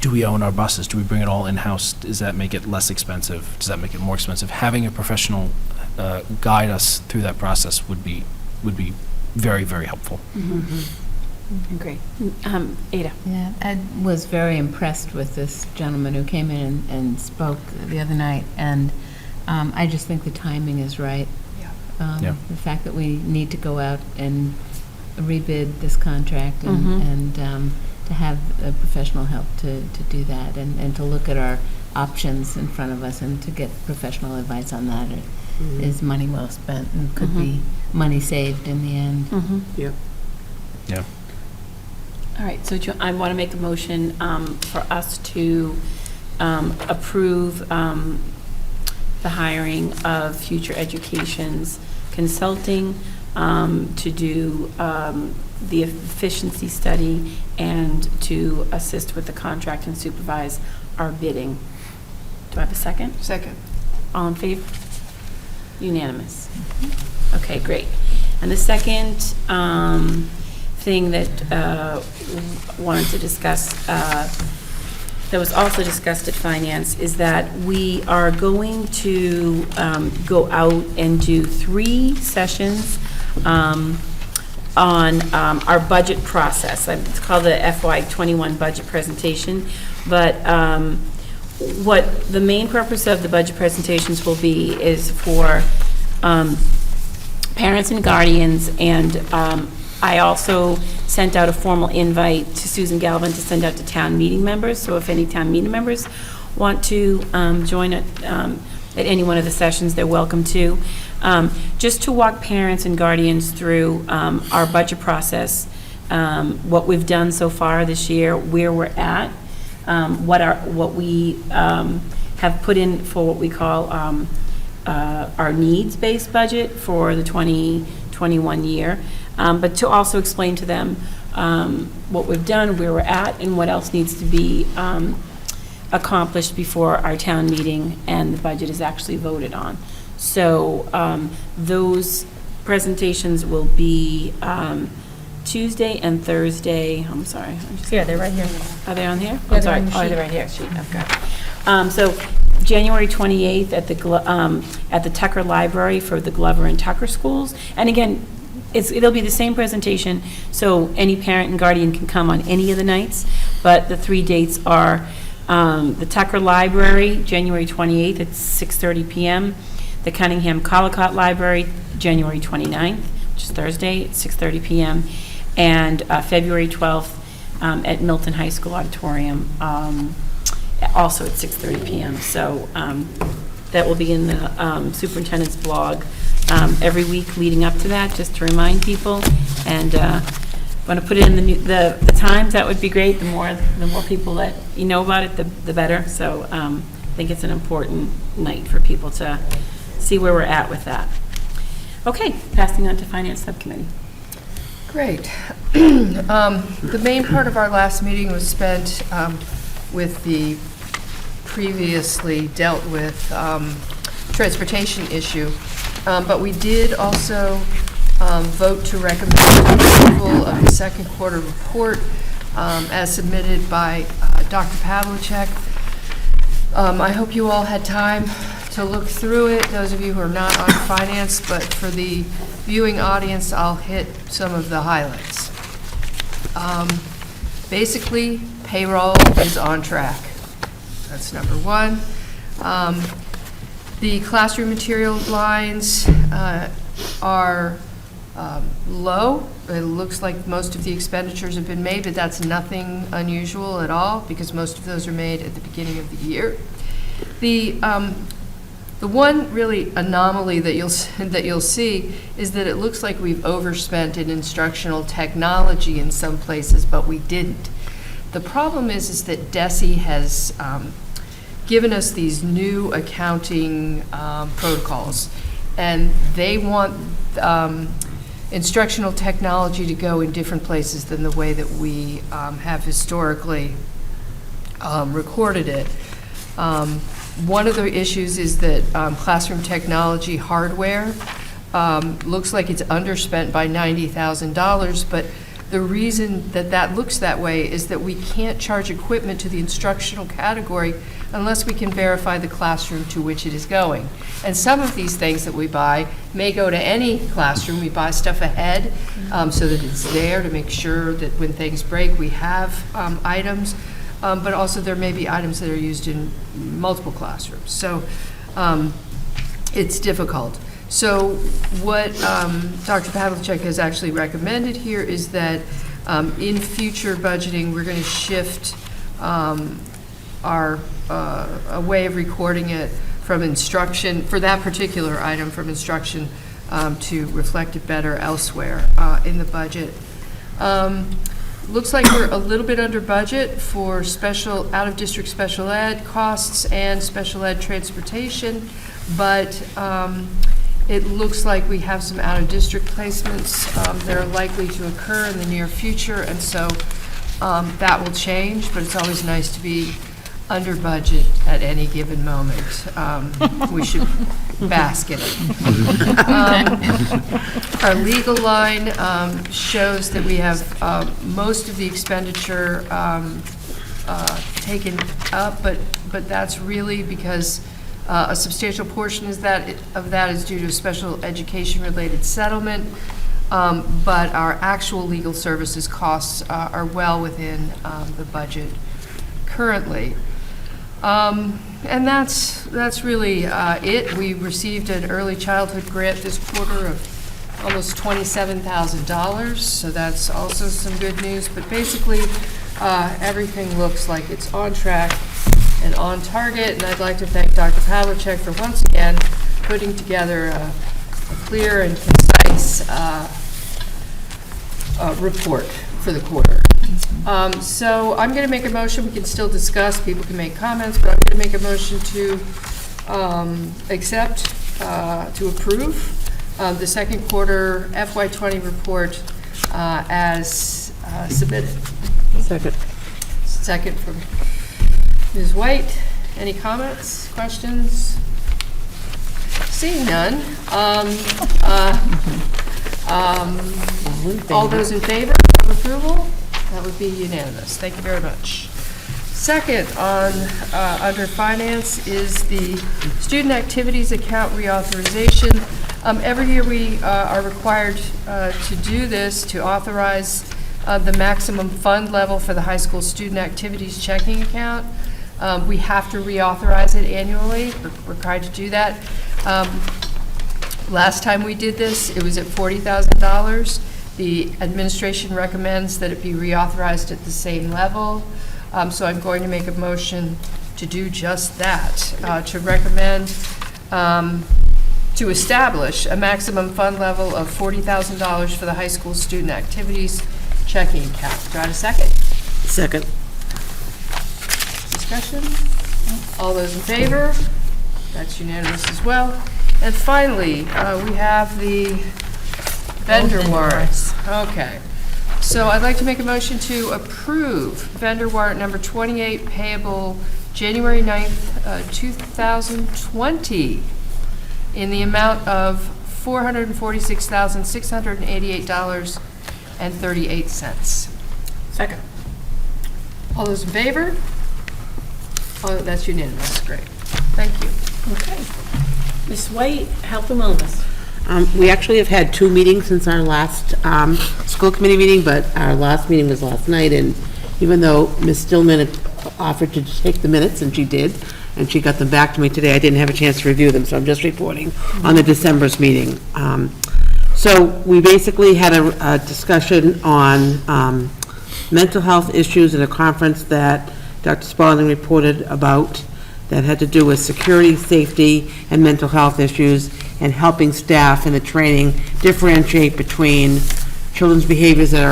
do we own our buses? Do we bring it all in-house? Does that make it less expensive? Does that make it more expensive? Having a professional guide us through that process would be very, very helpful. Great. Ada? Yeah, I was very impressed with this gentleman who came in and spoke the other night, and I just think the timing is right. Yeah. The fact that we need to go out and rebid this contract and to have professional help to do that and to look at our options in front of us and to get professional advice on that is money well spent and could be money saved in the end. Yep. Yeah. All right, so I want to make a motion for us to approve the hiring of Future Education's consulting to do the efficiency study and to assist with the contract and supervise our bidding. Do I have a second? Second. All in favor? Unanimous. Okay, great. And the second thing that wanted to discuss, that was also discussed at Finance, is that we are going to go out and do 3 sessions on our budget process. It's called the FY21 budget presentation, but what the main purpose of the budget presentations will be is for parents and guardians, and I also sent out a formal invite to Susan Galvin to send out to town meeting members, so if any town meeting members want to join at any one of the sessions, they're welcome to. Just to walk parents and guardians through our budget process, what we've done so far this year, where we're at, what we have put in for what we call our needs-based budget for the 2021 year, but to also explain to them what we've done, where we're at, and what else needs to be accomplished before our town meeting and the budget is actually voted on. So those presentations will be Tuesday and Thursday. I'm sorry. Yeah, they're right here. Are they on here? Yeah, I'm sorry. they're on the Oh, they're sheet. right here. Sheet. Okay. So January 28th at the Tucker Library for the Glover and Tucker schools. And again, it'll be the same presentation, so any parent and guardian can come on any of the nights. But the 3 dates are the Tucker Library, January 28th at 6:30 p.m. The Cunningham Collicott Library, January 29th, which is Thursday at 6:30 p.m. And February 12th at Milton High School Auditorium, also at 6:30 p.m. So that will be in the superintendent's blog every week leading up to that, just to remind people. And want to put it in the times, that would be great. The more people that you know about it, the better. So I think it's an important night for people to see where we're at with that. Okay, passing on to Finance Subcommittee. Great. The main part of our last meeting was spent with the previously dealt with transportation issue, but we did also vote to recommend approval of the second quarter report as submitted by Dr. Pavlicek. I hope you all had time to look through it, those of you who are not on finance, but for the viewing audience, I'll hit some of the highlights. Basically, payroll is on track. That's number one. The classroom material lines are low. It looks like most of the expenditures have been made, but that's nothing unusual at all because most of those are made at the beginning of the year. The one really anomaly that you'll see is that it looks like we've overspent in instructional technology in some places, but we didn't. The problem is that DESE has given us these new accounting protocols, and they want instructional technology to go in different places than the way that we have historically recorded it. One of the issues is that classroom technology hardware looks like it's underspent by $90,000, but the reason that that looks that way is that we can't charge equipment to the instructional category unless we can verify the classroom to which it is going. And some of these things that we buy may go to any classroom. We buy stuff ahead so that it's there to make sure that when things break, we have items. But also there may be items that are used in multiple classrooms. So it's difficult. So what Dr. Pavlicek has actually recommended here is that in future budgeting, we're going to shift our a way of recording it from instruction, for that particular item, from instruction to reflect it better elsewhere in the budget. Looks like we're a little bit under budget for special, out-of-district special ed costs and special ed transportation, but it looks like we have some out-of-district placements that are likely to occur in the near future, and so that will change, but it's always nice to be under budget at any given moment. We should bask in it. Our legal line shows that we have most of the expenditure taken up, but that's really because a substantial portion of that is due to a special education-related settlement, but our actual legal services costs are well within the budget currently. And that's really it. We received an early childhood grant this quarter of almost $27,000, so that's also some good news. But basically, everything looks like it's on track and on target, and I'd like to thank Dr. Pavlicek for once again putting together a clear and concise report for the quarter. So I'm going to make a motion. We can still discuss. People can make comments, but I'm going to make a motion to accept, to approve the second quarter FY20 report as submitted. Second. Second from Ms. White. Any comments, questions? Seeing none. All those in favor of approval? That would be unanimous. Thank you very much. Second on under finance is the student activities account reauthorization. Every year we are required to do this, to authorize the maximum fund level for the high school student activities checking account. We have to reauthorize it annually. We're required to do that. Last time we did this, it was at $40,000. The administration recommends that it be reauthorized at the same level. So I'm going to make a motion to do just that, to recommend, to establish a maximum fund level of $40,000 for the high school student activities checking account. Do I have a second? Second. Discussion? All those in favor? That's unanimous as well. And finally, we have the vendor warrants. Okay. So I'd like to make a motion to approve vendor warrant number 28 payable January 9th, 2020 in the amount of $446,688.38. Second. All those in favor? Oh, that's unanimous. Great. Thank you. Okay. Ms. White, Health and Wellness. We actually have had 2 meetings since our last school committee meeting, but our last meeting was last night, and even though Ms. Stillman had offered to take the minutes, and she did, and she got them back to me today, I didn't have a chance to review them, so I'm just reporting on the December's meeting. So we basically had a discussion on mental health issues at a conference that Dr. Spalding reported about that had to do with security, safety, and mental health issues, and helping staff in the training differentiate between children's behaviors that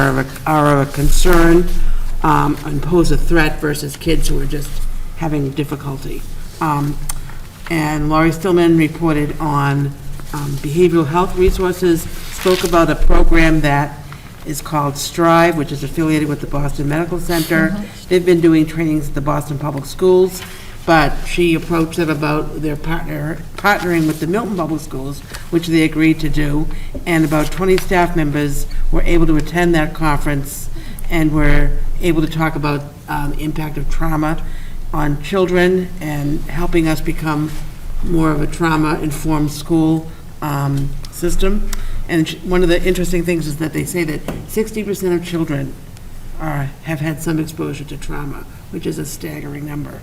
are of a concern and pose a threat versus kids who are just having difficulty. And Laurie Stillman reported on behavioral health resources, spoke about a program that is called Strive, which is affiliated with the Boston Medical Center. They've been doing trainings at the Boston Public Schools, but she approached them about their partnering with the Milton Public Schools, which they agreed to do, and about 20 staff members were able to attend that conference and were able to talk about the impact of trauma on children and helping us become more of a trauma-informed school system. And one of the interesting things is that they say that 60% of children have had some exposure to trauma, which is a staggering number.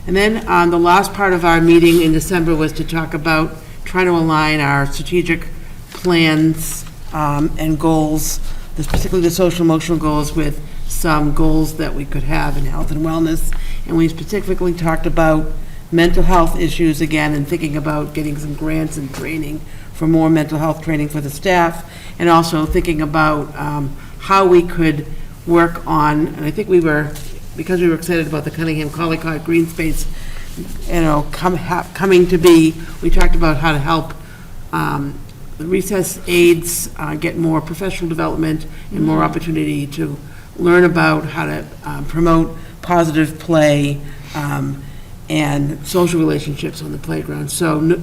And then the last part of our meeting in December was to talk about trying to align our strategic plans and goals, particularly the social emotional goals, with some goals that we could have in health and wellness. And we specifically talked about mental health issues again, and thinking about getting some grants and training for more mental health training for the staff, and also thinking about how we could work on, and I think we were, because we were excited about the Cunningham Collycott Green Space, coming to be, we talked about how to help the recess aides get more professional development and more opportunity to learn about how to promote positive play and social relationships on the playground. So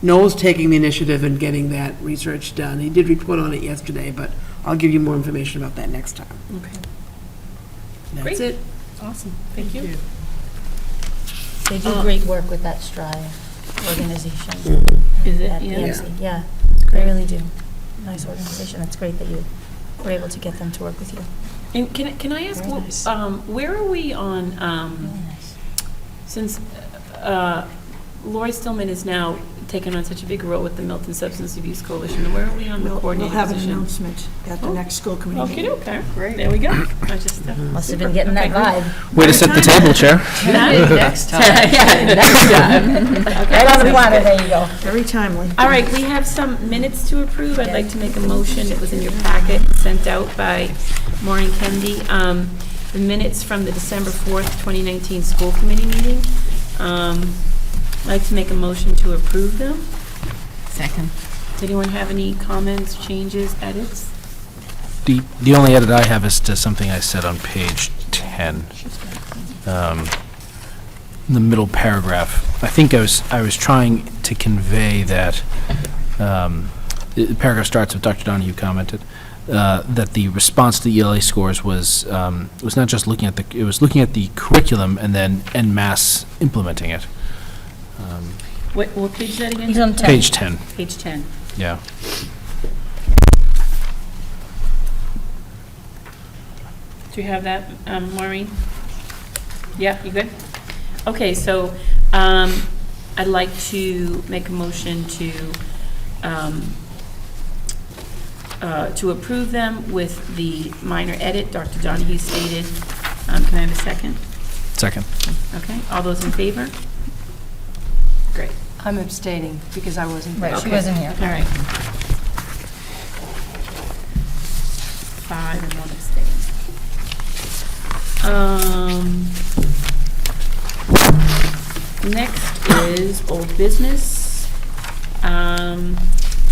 Noel's taking the initiative and getting that research done. He did report on it yesterday, but I'll give you more information about that next time. Okay. That's Great. it. Awesome. Thank you. They do great work with that Strive organization. Is it? At Yeah. PMC. Yeah, they really do. Nice organization. It's great that you were able to get them to work with you. And can I ask, Very nice. where are we on, since Lori Stillman is now taken on such a big role with the Milton Substance Abuse Coalition, where are we on the We'll coordinating have an position? announcement at the next school committee Okay, meeting. okay. Great. There we go. I just, Must have been getting that vibe. Way to set the table, Chair. Next time. Yeah, next time. Right on the platter, there you go. Very timely. All right, we have some minutes to approve. I'd like to make a motion. It was in your packet, sent out by Maureen Kennedy. The minutes from the December 4th, 2019 school committee meeting. I'd like to make a motion to approve them. Second. Does anyone have any comments, changes, edits? The only edit I have is to something I said on page 10. In the middle paragraph. I think I was trying to convey that, the paragraph starts with Dr. Donahue commented, that the response to the ELA scores was not just looking at it was looking at the curriculum and then en masse implementing it. What page is that again? He's on 10. Page 10. Page 10. Yeah. Do you have that, Maureen? Yeah, you good? Okay, so I'd like to make a motion to approve them with the minor edit Dr. Donahue stated. Can I have a second? Second. Okay, all those in favor? Great. I'm abstaining because I wasn't there. Right, she wasn't here. All right. 5 and 1 abstain. Next is old business. We really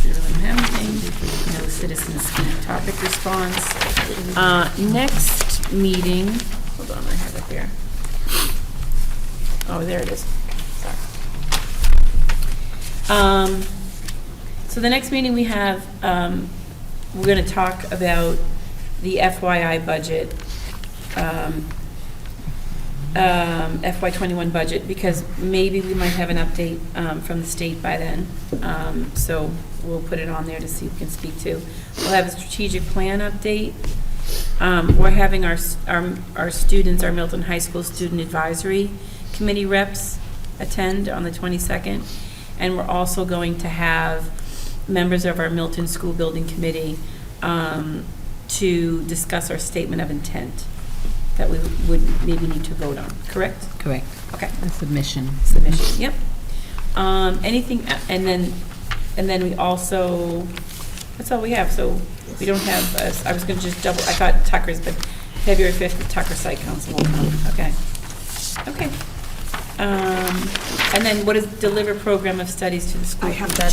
don't have anything. No citizen speak topic response. Next meeting, hold on, I have it here. Oh, there it is. Sorry. So the next meeting we have, we're going to talk about the FYI budget, FY21 budget, because maybe we might have an update from the state by then. So we'll put it on there to see if we can speak to. We'll have a strategic plan update. We're having our students, our Milton High School Student Advisory Committee reps attend on the 22nd. And we're also going to have members of our Milton School Building Committee to discuss our statement of intent that we would maybe need to vote on, correct? Correct. Okay. A submission. Submission, yep. Anything, and then we also, that's all we have, so we don't have, I was gonna just double, I thought Tucker's, but February 5th, the Tucker Site Council will come, okay. Okay. And then what is deliver program of studies to the school? I have to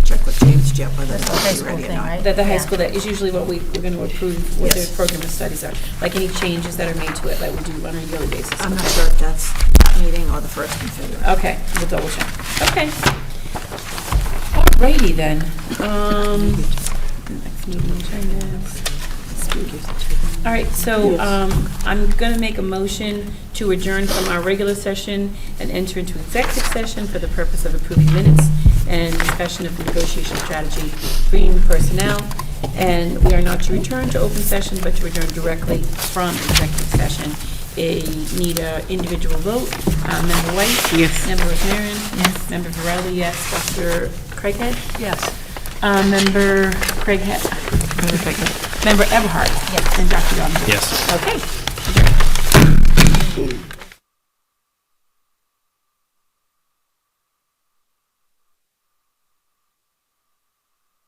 check with James Jett whether That's the high school thing, right? That the high Yeah. school, that is usually what we're going to approve, what Yes. their program of studies are. Like any changes that are made to it, like we do on a yearly basis. I'm not sure if that's that meeting or the first in February. Okay, we'll double check. Okay. Alrighty then. Next meeting agendas. All right, so I'm going to make a motion to adjourn from our regular session and enter into executive session for the purpose of approving minutes and discussion of the negotiation strategy, bringing personnel. And we are not to return to open session, but to return directly from executive session. Need an individual vote. Member White? Yes. Member McLaren? Yes. Member Varela, yes. Dr. Craighead? Yes. Member Craighead? Member Craighead. Member Everhart? Yes. And Dr. Donahue? Yes. Okay.